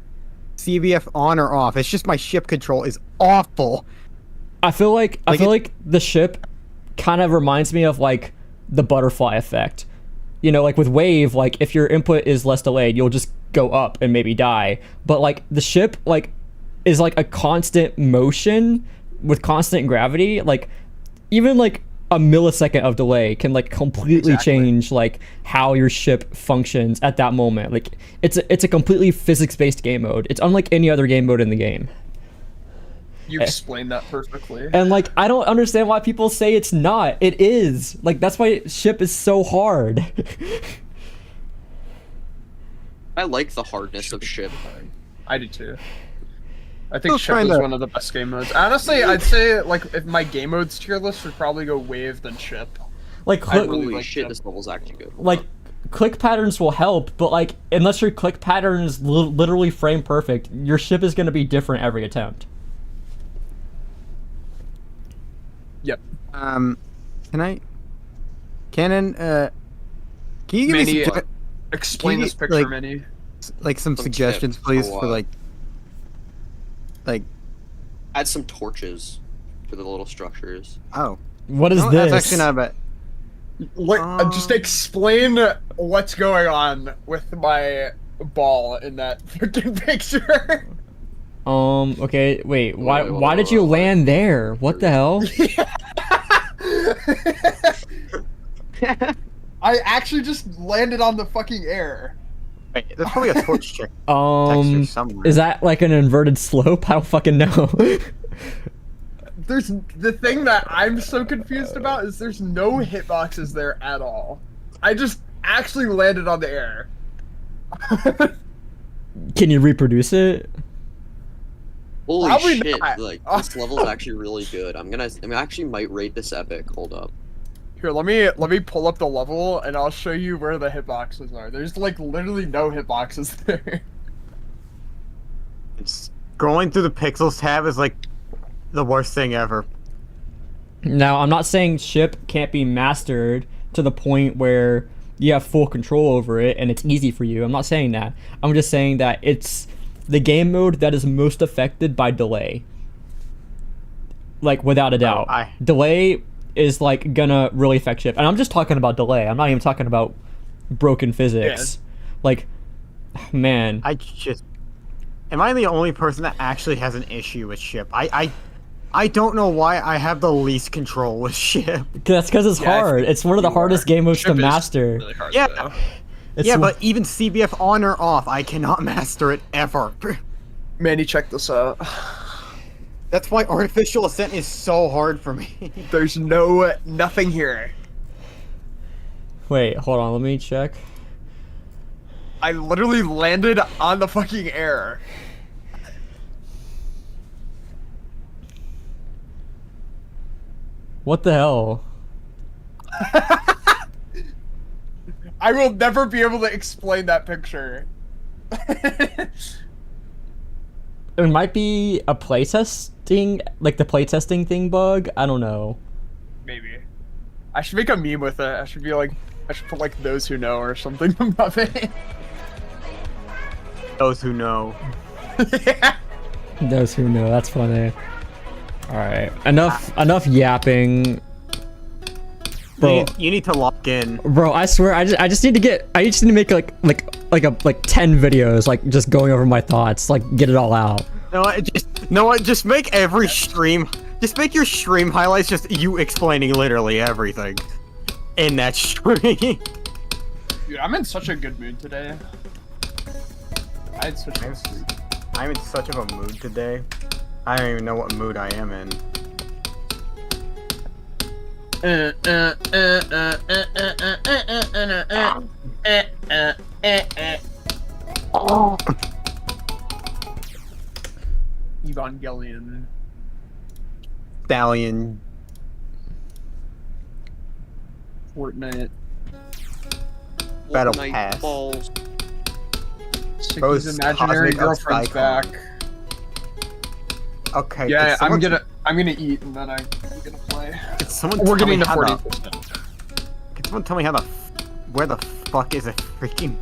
CBF on or off. It's just my ship control is awful. I feel like the ship kind of reminds me of like the butterfly effect. You know, like with wave, like if your input is less delayed, you'll just go up and maybe die. But like the ship like is like a constant motion with constant gravity. Like even like a millisecond of delay can like completely change like how your ship functions at that moment. Like it's a completely physics-based game mode. It's unlike any other game mode in the game. You explained that perfectly. And like I don't understand why people say it's not. It is. Like that's why ship is so hard. I like the hardness of ship. I do too. I think ship is one of the best game modes. Honestly, I'd say like if my game modes tier list would probably go wave than ship. Like holy shit, this level's actually good. Like click patterns will help, but like unless your click pattern is literally frame perfect, your ship is going to be different every attempt. Yep. Canon, can you give me some explain this picture, like, Manny? Like some suggestions, please, for like add some torches for the little structures. Oh, what is this? That's actually not bad. Just explain what's going on with my ball in that freaking picture. Okay, wait. Why did you land there? What the hell? I actually just landed on the fucking air. Wait, there's probably a torch check. Is that like an inverted slope? I don't fucking know. There's the thing that I'm so confused about is there's no hitboxes there at all. I just actually landed on the air. Can you reproduce it? Holy Probably shit! not. Like this level's actually really good. I actually might rate this epic. Hold up. Here, let me pull up the level and I'll show you where the hitboxes are. There's like literally no hitboxes there. It's scrolling through the pixels tab is like the worst thing ever. Now, I'm not saying ship can't be mastered to the point where you have full control over it and it's easy for you. I'm not saying that. I'm just saying that it's the game mode that is most affected by delay. Like, without a doubt. Delay is, like, gonna really affect ship. And I'm just talking about delay. I'm not even talking about broken physics. Yeah. Like, man. Am I the only person that actually has an issue with ship? I don't know why I have the least control with ship. That's because it's hard. It's one of the hardest game modes to master. Really hard, yeah. But even CBF on or off, I cannot master it ever. Manny, check this out. That's why Artificial Ascent is so hard for me. There's nothing here. Wait, hold on, let me check. I literally landed on the fucking air. What the hell? I will never be able to explain that picture. It might be a playtesting, like the playtesting thing bug. I don't know. Maybe. I should make a meme with it. I should be like, I should put like those who know or something above it. Those who know. Yeah. Those who know. That's funny. All right. Enough yapping. Bro, You need to lock in. bro, I swear, I just need to make like 10 videos, like just going over my thoughts, like get it all out. Just make every stream. Just make your stream highlights just you explaining literally everything in that stream. Dude, I'm in such a good mood today. I had such a I'm in such of a mood today. I don't even know what mood I am in. Evangelion. Stallion. Fortnite. Battle Fortnite Pass. balls. Sticky's imaginary Cosmic girlfriend's Icon. back. Okay. Yeah, I'm I'm gonna eat and then I'm gonna play. Can someone We're tell me getting to how 40%. Can someone tell me how where the fuck is a freaking?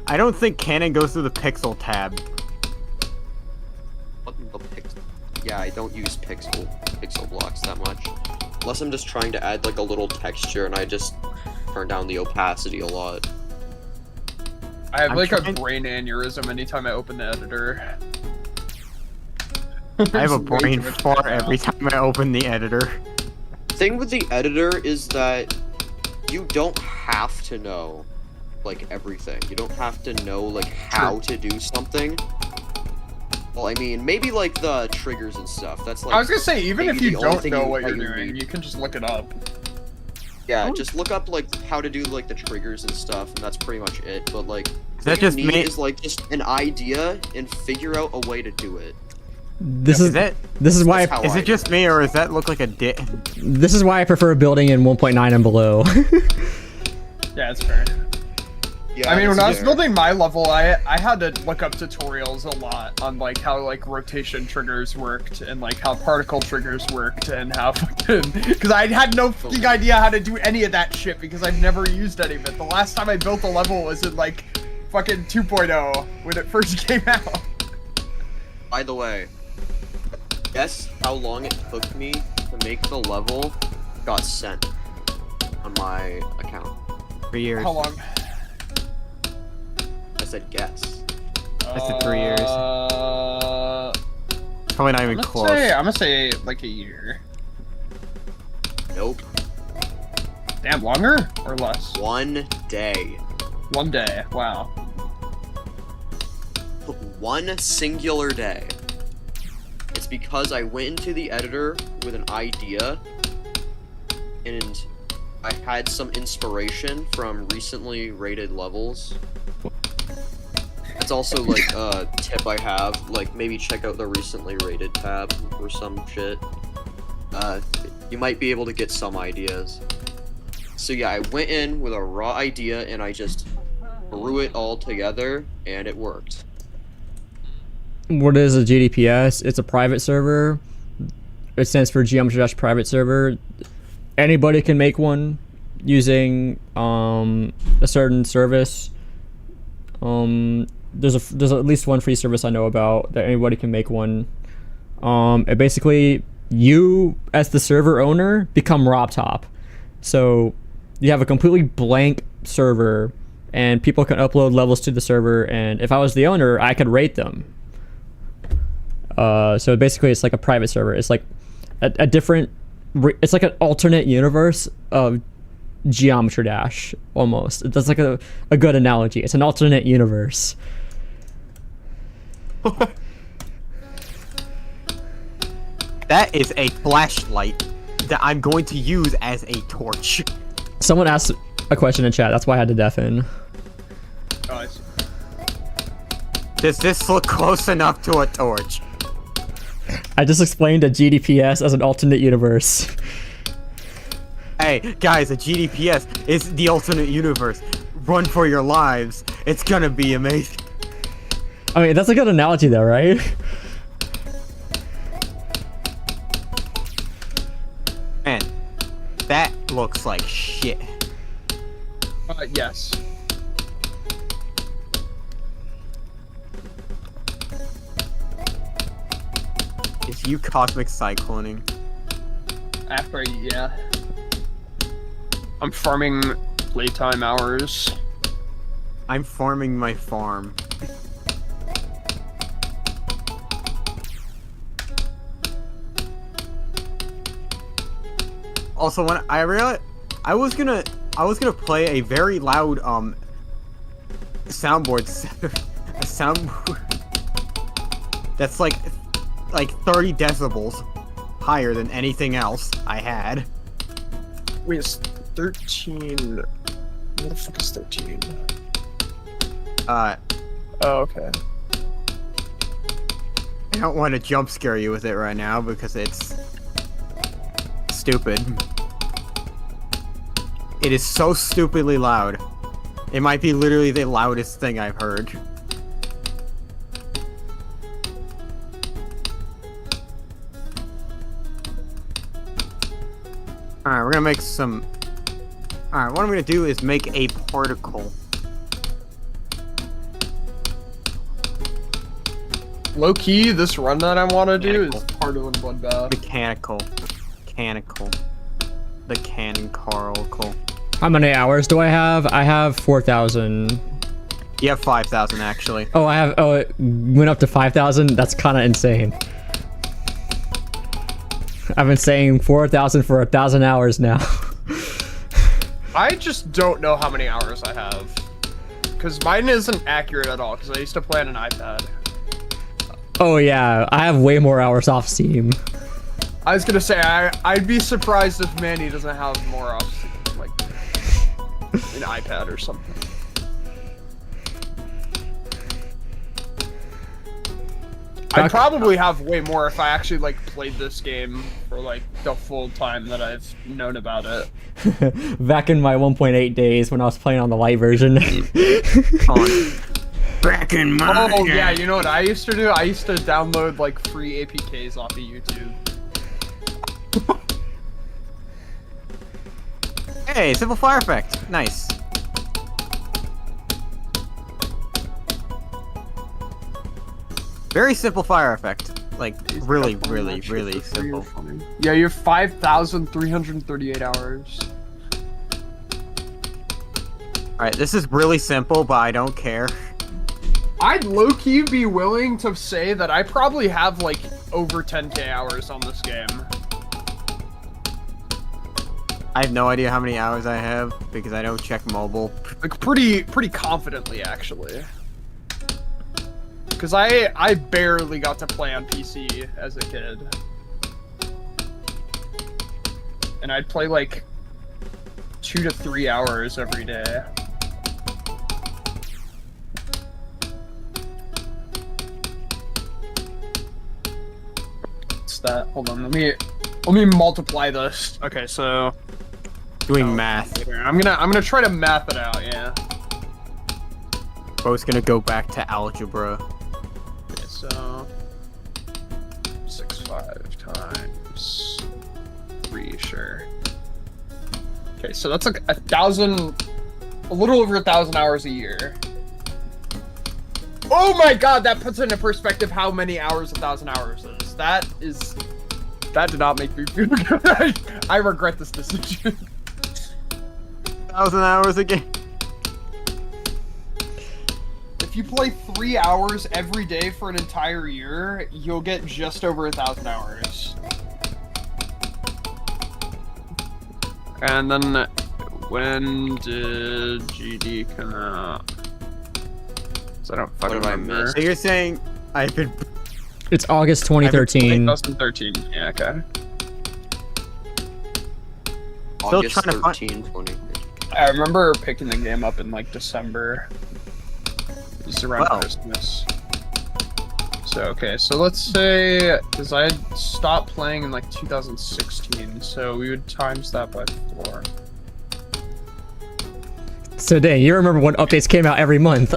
I don't think canon goes through the pixel tab. What the pixel? Yeah, I don't use pixel blocks that much. Unless I'm just trying to add like a little texture and I just turn down the opacity a lot. I have I'm like a trying- brain aneurysm anytime I open the editor. I have a There's way brain too much fart right now. every time I open the editor. Thing with the editor is that you don't have to know like everything. You don't have to know like how to do something. Well, I mean, maybe like the triggers and stuff. That's like I was gonna say, even maybe if you the only don't thing know what that you're you doing, need. you can just look it up. Yeah, just look up like how to do like the triggers and stuff, and that's pretty much it. But like, Is that what you just need me? is like just an idea and figure out a way to do it. This Is is that? this is why That's how Is it just me, or does that look like a dick? this is why I prefer building in 1.9 and below. Yeah, it's fair. Yeah, I mean, when I was fair. building my level, I had to look up tutorials a lot on like how like rotation triggers worked and like how particle triggers worked and how fucking because I had no fucking idea how to do any of that shit because I've never used any of it. The last time I built a level was in like fucking 2.0 when it first came out. By the way, guess how long it took me to make the level got sent on my account. 3 years. How long? I said guess. I said 3 years. Probably not even close. I'm gonna say like a year. Nope. Damn, longer or less? 1 day. 1 day. Wow. 1 singular day. It's because I went into the editor with an idea and I had some inspiration from recently rated levels. That's also like a tip I have, like maybe check out the recently rated tab or some shit. You might be able to get some ideas. So yeah, I went in with a raw idea and I just threw it all together and it worked. What is a GDPS? It's a private server. It stands for Geometry-Private Server. Anybody can make one using a certain service. There's at least one free service I know about that anybody can make one. And basically, you as the server owner become RobTop. So you have a completely blank server, and people can upload levels to the server. And if I was the owner, I could rate them. So basically, it's like a private server. It's like a different. It's like an alternate universe of Geometry Dash almost. That's like a good analogy. It's an alternate universe. That is a flashlight that I'm going to use as a torch. Someone asked a question in chat. That's why I had to deafen. Oh, I see. Does this look close enough to a torch? I just explained a GDPS as an alternate universe. Hey, guys, a GDPS is the alternate universe. Run for your lives. It's gonna be amazing. I mean, that's a good analogy though, right? Man, that looks like shit. Yes. Is you cosmic cycloning? After, yeah. I'm farming playtime hours. I'm farming my farm. Also, when I realized I was gonna play a very loud soundboard a soundboard that's like 30 decibels higher than anything else I had. Wait, it's 13. What the fuck is 13? Oh, okay. I don't want to jump scare you with it right now because it's stupid. It is so stupidly loud. It might be literally the loudest thing I've heard. Alright, we're gonna make some... Alright, what I'm gonna do is make a particle. Low key, this run that I want to do is part of a bloodbath. Mechanical. The canonical. How many hours do I have? I have 4,000. You have 5,000 actually. Oh, I have. Oh, it went up to 5,000. That's kind of insane. I've been saying 4,000 for 1,000 hours now. I just don't know how many hours I have. Because mine isn't accurate at all, because I used to play on an iPad. Oh yeah, I have way more hours off Steam. I was gonna say, I'd be surprised if Manny doesn't have more off Steam, like an iPad or something. I'd probably have way more if I actually like played this game for like the full time that I've known about it. Back in my 1.8 days when I was playing on the light version. Back in my Oh yeah, you know what I used to do? I used to download like free APKs off of YouTube. Hey, simple fire effect. Nice. Very simple fire effect. Like, really simple. Yeah, you have 5,338 hours. Alright, this is really simple, but I don't care. I'd low-key be willing to say that I probably have like over 10k hours on this game. I have no idea how many hours I have because I don't check mobile. Like pretty confidently actually. Because I barely got to play on PC as a kid. And I'd play like 2 to 3 hours every day. What's that? Hold on, let me multiply this. Okay, so Doing math. I'm gonna try to math it out, yeah. Bro's gonna go back to algebra. Okay, so 6.5 times 3, sure. Okay, so that's like 1,000, a little over 1,000 hours a year. Oh my god, that puts into perspective how many hours 1,000 hours is. That did not make me feel good. I regret this decision. 1,000 hours a game. If you play 3 hours every day for an entire year, you'll get just over 1,000 hours. And then, when did GD come out? So I don't fucking remember. So you're saying I've been... It's August 2013. 2013, yeah, okay. Still August trying to find- 13, 2013. I remember picking the game up in like December. It was around Wow. Christmas. So, okay, so let's say, because I had stopped playing in like 2016, so we would times that by before. So dang, you remember when updates came out every month.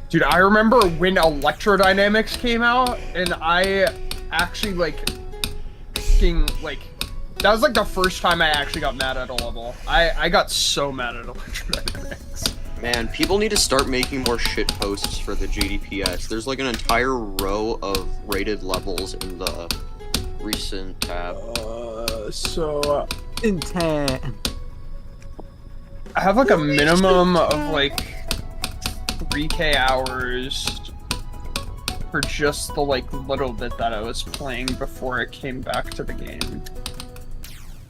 Dude, I remember when Electrodynamics came out, and I actually, like, that was, like, the first time I actually got mad at a level. I got so mad at Electrodynamics. Man, people need to start making more shit posts for the GDPS. There's, like, an entire row of rated levels in the recent tab. Intent. I have, like, a minimum of, like, 3K hours for just the, like, little bit that I was playing before it came back to the game.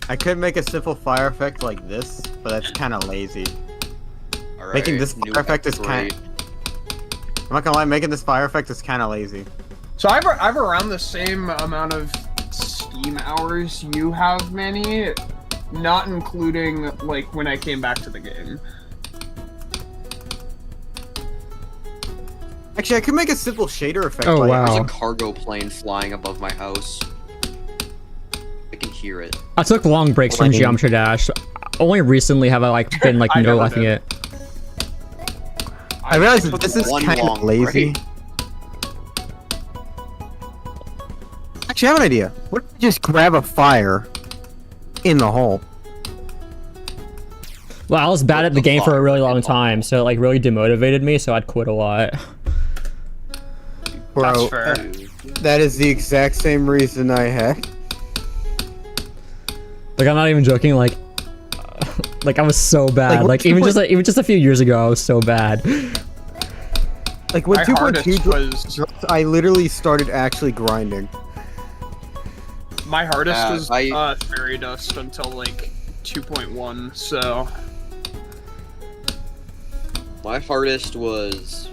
I could make a simple fire effect like this, but that's kind of lazy. Alright, Making this new fire effect is upgrade. I'm not gonna lie, making this fire effect is kind of lazy. So I've around the same amount of Steam hours you have, Manny, not including, like, when I came back to the game. Actually, I could make a simple shader effect. Oh, like, wow. There's a cargo plane flying above my house. I can hear it. I took long breaks from Lightning. Geometry Dash. Only recently have I like been like I no never liking did. it. I realize that took this is one kind of long lazy. break. Actually, I have an idea. What if we just grab a fire in the hole? Well, I was bad What at the the game for a fuck? really long time, so it like really demotivated me, so I'd quit a lot. Bro, That's fair. that is the exact same reason I had. Like I'm not even joking. Like I was so bad. Like, Like, even just a few years ago, I was so bad. Like when My 2.2 hardest was I literally started actually grinding. my hardest was I- Fairy Dust until like 2.1. So My hardest was...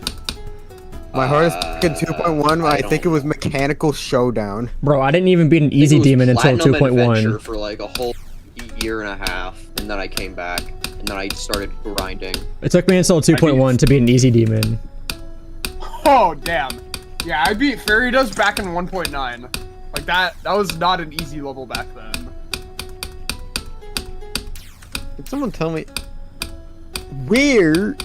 My hardest in 2.1, I think it don't- was Mechanical Showdown. Bro, I didn't even beat an I think easy it was demon until Platinum 2.1. Adventure for like a whole year and a half, and then I came back, and then I started grinding. It took me until 2.1 to beat an easy demon. oh damn, yeah, I beat Fairy Dust back in 1.9. Like that was not an easy level back then. Can someone tell me where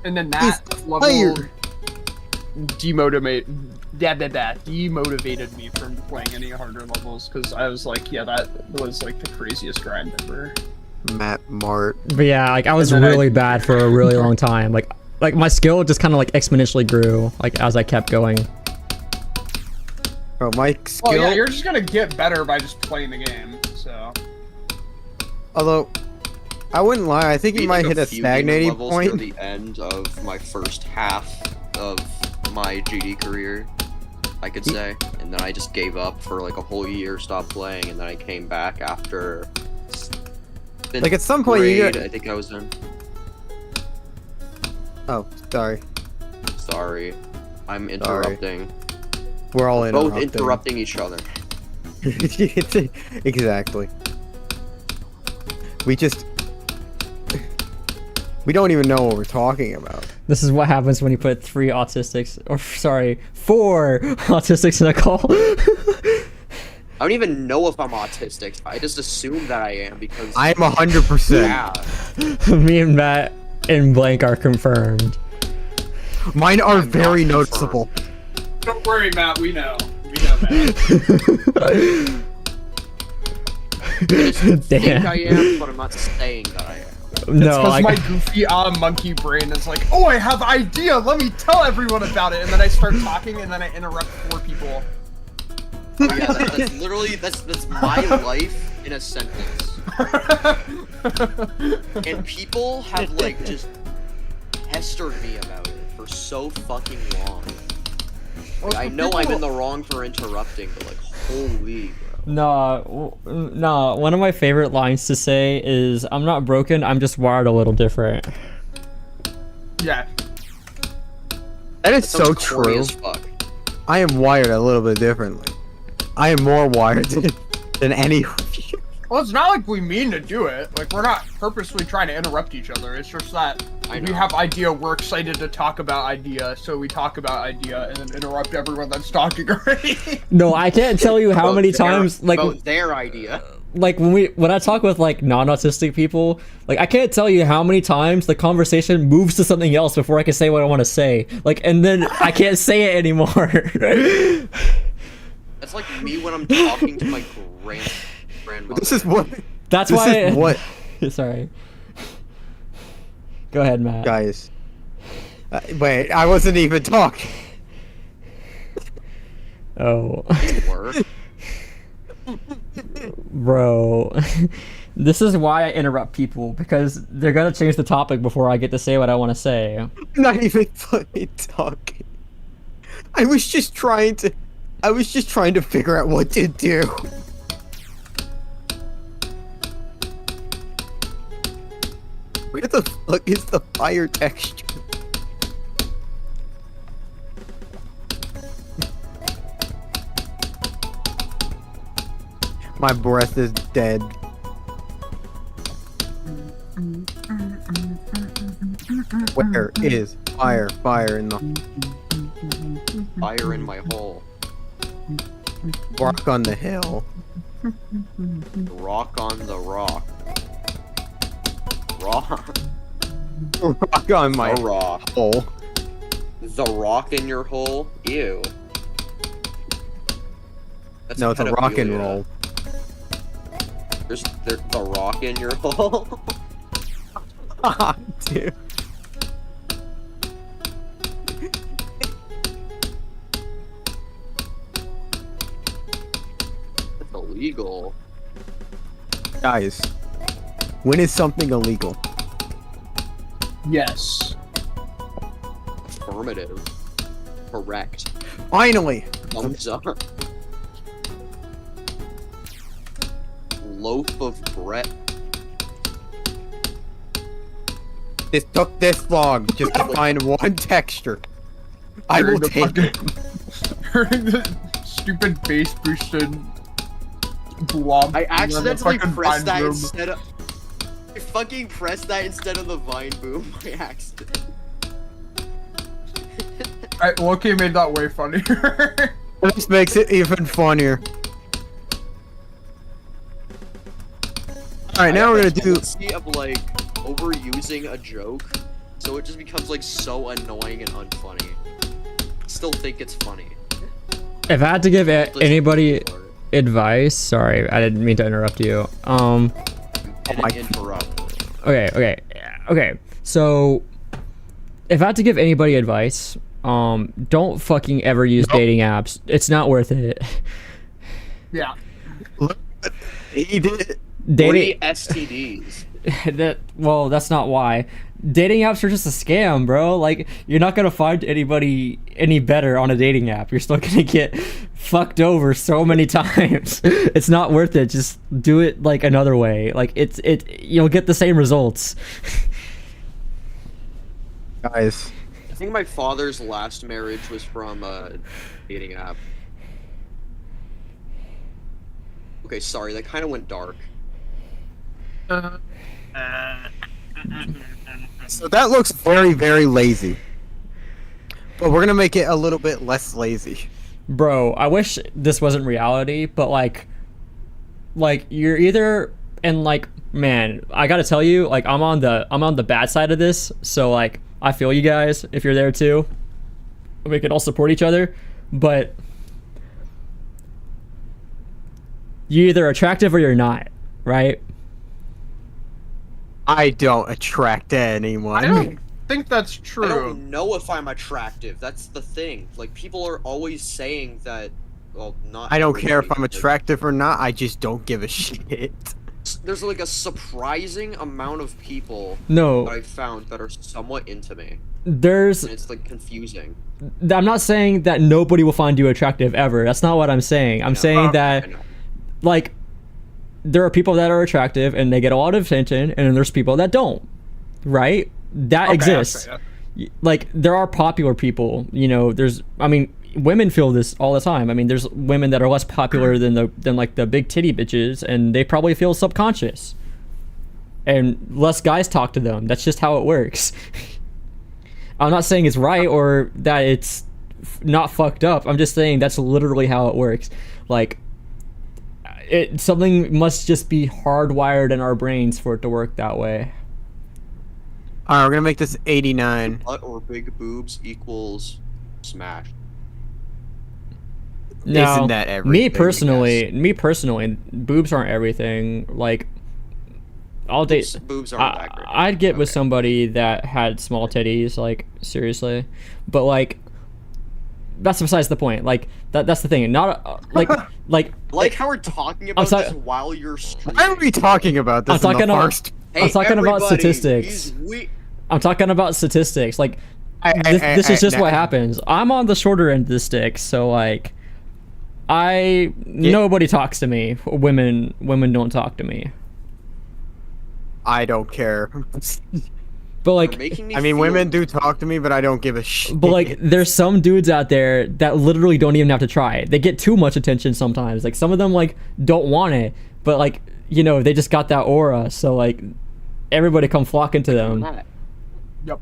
And then that is level fire? demotivated me from playing any harder levels because I was like, yeah, that was like the craziest grind ever. Matt Mart. But yeah, like I was And then really bad for a really long time. Like my skill just kind of like exponentially grew like as I kept going. Bro, my Well, skill. yeah, you're just gonna get better by just playing the game. So Although, I wouldn't lie, I think you Beat, might like, hit a few demon stagnating levels near point. the end of my first half of my GD career, I could say, and then I just gave up for like a whole year, stopped playing, and then I came back after. Like, at some point you grade, get- I think I was in. Oh, sorry. Sorry, I'm interrupting. We're all Both interrupting. interrupting each other. Exactly. We don't even know what we're talking about. This is what happens when you put 4 autistics in a call. I don't even know if I'm autistic. I just assume that I am because I'm 100%. yeah. Me and Matt and Blank are confirmed. Mine are I'm very not noticeable. don't worry, Matt. We know. We know, Matt. I just think Damn. I am, but I'm not saying that I am. No, Because like my goofy monkey brain is like, oh, I have idea. Let me tell everyone about it, and then I start talking, and then I interrupt 4 people. Yeah, that's literally that's my life in a sentence. And people have like just pestered me about it for so fucking long. Like, I know I'm in the wrong for interrupting, but like, holy bro. no. One of my favorite lines to say is, "I'm not broken. I'm just wired a little different." Yeah. That is That sounds so corny true. as fuck. I am wired a little bit differently. I am more wired than any of you. Well, it's not like we mean to do it. Like, we're not purposely trying to interrupt each other. It's just that I we know. have idea, we're excited to talk about idea, so we talk about idea and then interrupt everyone that's talking already. No, I can't tell you how many times, like, about their idea. like when I talk with like non-autistic people, like I can't tell you how many times the conversation moves to something else before I can say what I want to say. Like, and then I can't say it anymore. That's like me when I'm talking to my grandmother. This is what. That's This why. is what, Sorry. Go ahead, Matt. guys. Wait, I wasn't even talking. Oh, Were. bro. This is why I interrupt people, because they're gonna change the topic before I get to say what I want to say. I'm not even fucking talking. I was just trying to figure out what to do. Where the fuck is the fire texture? My breath is dead. Where is fire? Fire in the Fire in my hole. rock on the hill. Rock on the rock. Rock. Rock on my A rock. hole. The rock in your hole? Ew. That's No, it's a rock and pedophilia. roll. There's the rock in your hole. Dude. That's illegal. Guys, when is something illegal? Yes. Affirmative. Correct. Finally! Thumbs up. Loaf of bread. This took this long just to find one texture. I will take it. Hearing the stupid bass boosted blob. I in the accidentally fucking pressed Vine that room. instead of. I fucking pressed that instead of the vine boom by accident. Loki made that way funnier. This makes it even funnier. Alright, now we're gonna do. tendency of like overusing a joke, so it just becomes like so annoying and unfunny. Still think it's funny. If I had to give Listen anybody for it. advice, sorry, I didn't mean to interrupt you. Didn't my- interrupt. Okay. So, if I had to give anybody advice, don't fucking ever use dating apps. It's not worth it. Yeah. He did. Dating. Free STDs. That's not why. Dating apps are just a scam, bro. Like, you're not gonna find anybody any better on a dating app. You're still gonna get fucked over so many times. It's not worth it. Just do it like another way. Like you'll get the same results. Guys, I think my father's last marriage was from a dating app. Okay, sorry, that kind of went dark. so that looks very, very lazy. But we're gonna make it a little bit less lazy. Bro, I wish this wasn't reality, but like you're either and like, man, I gotta tell you, like I'm on the bad side of this, so like I feel you guys if you're there too. We could all support each other, but you're either attractive or you're not, right? I don't attract anyone. I don't think that's I true. don't know if I'm attractive. That's the thing. Like, people are always saying that. Well, not. I don't care if everybody, I'm like, attractive or not. I just don't give a shit. There's like a surprising amount of people No, that I've found that are somewhat into me, there's and it's like confusing. I'm not saying that nobody will find you attractive ever. That's not what I'm saying. I'm saying I that know. like there are people that are attractive and they get a lot of attention, and then there's people that don't, right? That Okay, exists. I'll say that. Like there are popular people, women feel this all the time. I mean, there's women that are less popular than like the big titty bitches, and they probably feel subconscious. and less guys talk to them. That's just how it works. I'm not saying it's right or that it's not fucked up. I'm just saying that's literally how it works. Like, something must just be hardwired in our brains for it to work that way. All right, we're gonna make this 89. Butt or big boobs equals smash. Now, Isn't that everything? me personally, boobs aren't everything. Like, I'll date. Boobs aren't that great. I'd get with somebody that had small titties, like, seriously. But like, that's besides the point. Like, that's the thing. Not like how we're talking about this while you're streaming. Why are we talking about this? I'm talking about statistics. He's I'm talking about statistics. Like, this is just what happens. I'm on the shorter end of the stick, so like, nobody talks to me. Women don't talk to me. I don't care. But like, I mean, women do talk to me, but I don't give a shit. but like, there's some dudes out there that literally don't even have to try. They get too much attention sometimes. Like, some of them like don't want it, but like, you know, they just got that aura. So like, everybody come flocking to them. Yep.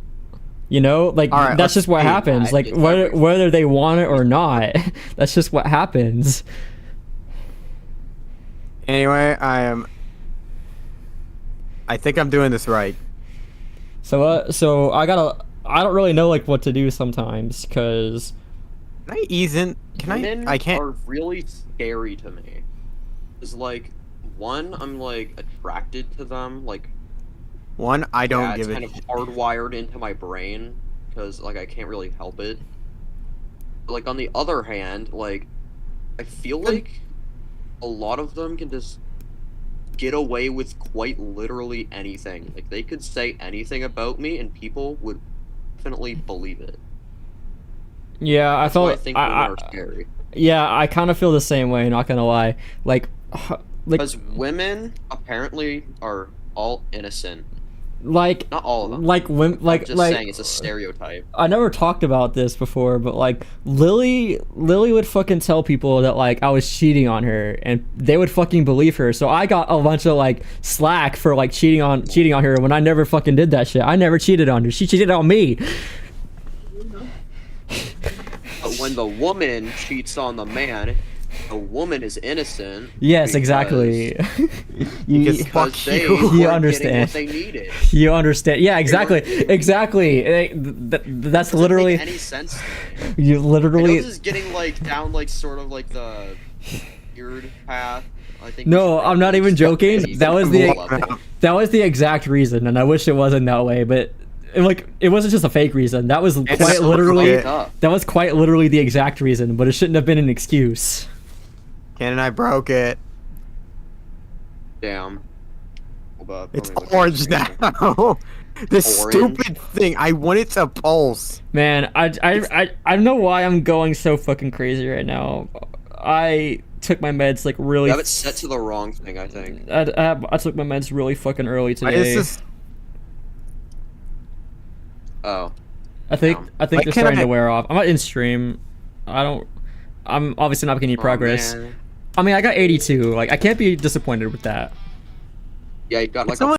You know, like, right, that's just what happens. Like, whether they want it or not, that's just what happens. Anyway, I think I'm doing this right. So I don't really know like what to do sometimes, because Women I can't. are really scary to me. It's like, one, I'm like attracted to them. Like, One, I don't it's give kind it. of hardwired into my brain because like I can't really help it. But, like, on the other hand, like, I feel like a lot of them can just get away with quite literally anything. Like, they could say anything about me and people would definitely believe it. Yeah, That's why I think women are scary. Yeah, I kind of feel the same way. Not gonna lie, like Because women apparently are all innocent. Like, not all of them. Like women, like I'm just saying it's a stereotype. I never talked about this before, but like Lily would fucking tell people that like I was cheating on her, and they would fucking believe her. So I got a bunch of like slack for like cheating on her when I never fucking did that shit. I never cheated on her. She cheated on me. But when the woman cheats on the man, the woman is innocent. Yes, exactly. Because they you weren't understand. getting what they needed. You understand? Yeah, exactly, exactly. That's literally. Doesn't make any sense to me. You literally. I know this is getting like down like sort of like the weird path. I think. No, I'm not even joking. That was the exact reason, and I wish it wasn't that way, but. It wasn't just a fake reason. That was quite literally the exact reason, but it shouldn't have been an excuse. Ken and I broke it. Damn. It's orange now. This stupid thing. I want it to pulse. Man, I don't know why I'm going so fucking crazy right now. I took my meds like really. You have it set to the wrong thing, I think. I took my meds really fucking early today. Why is this? Oh. I think they're starting to wear off. I'm not in stream. I'm obviously not making any progress. Man. I mean, I got 82. Like, I can't be disappointed with that. Yeah, you got like a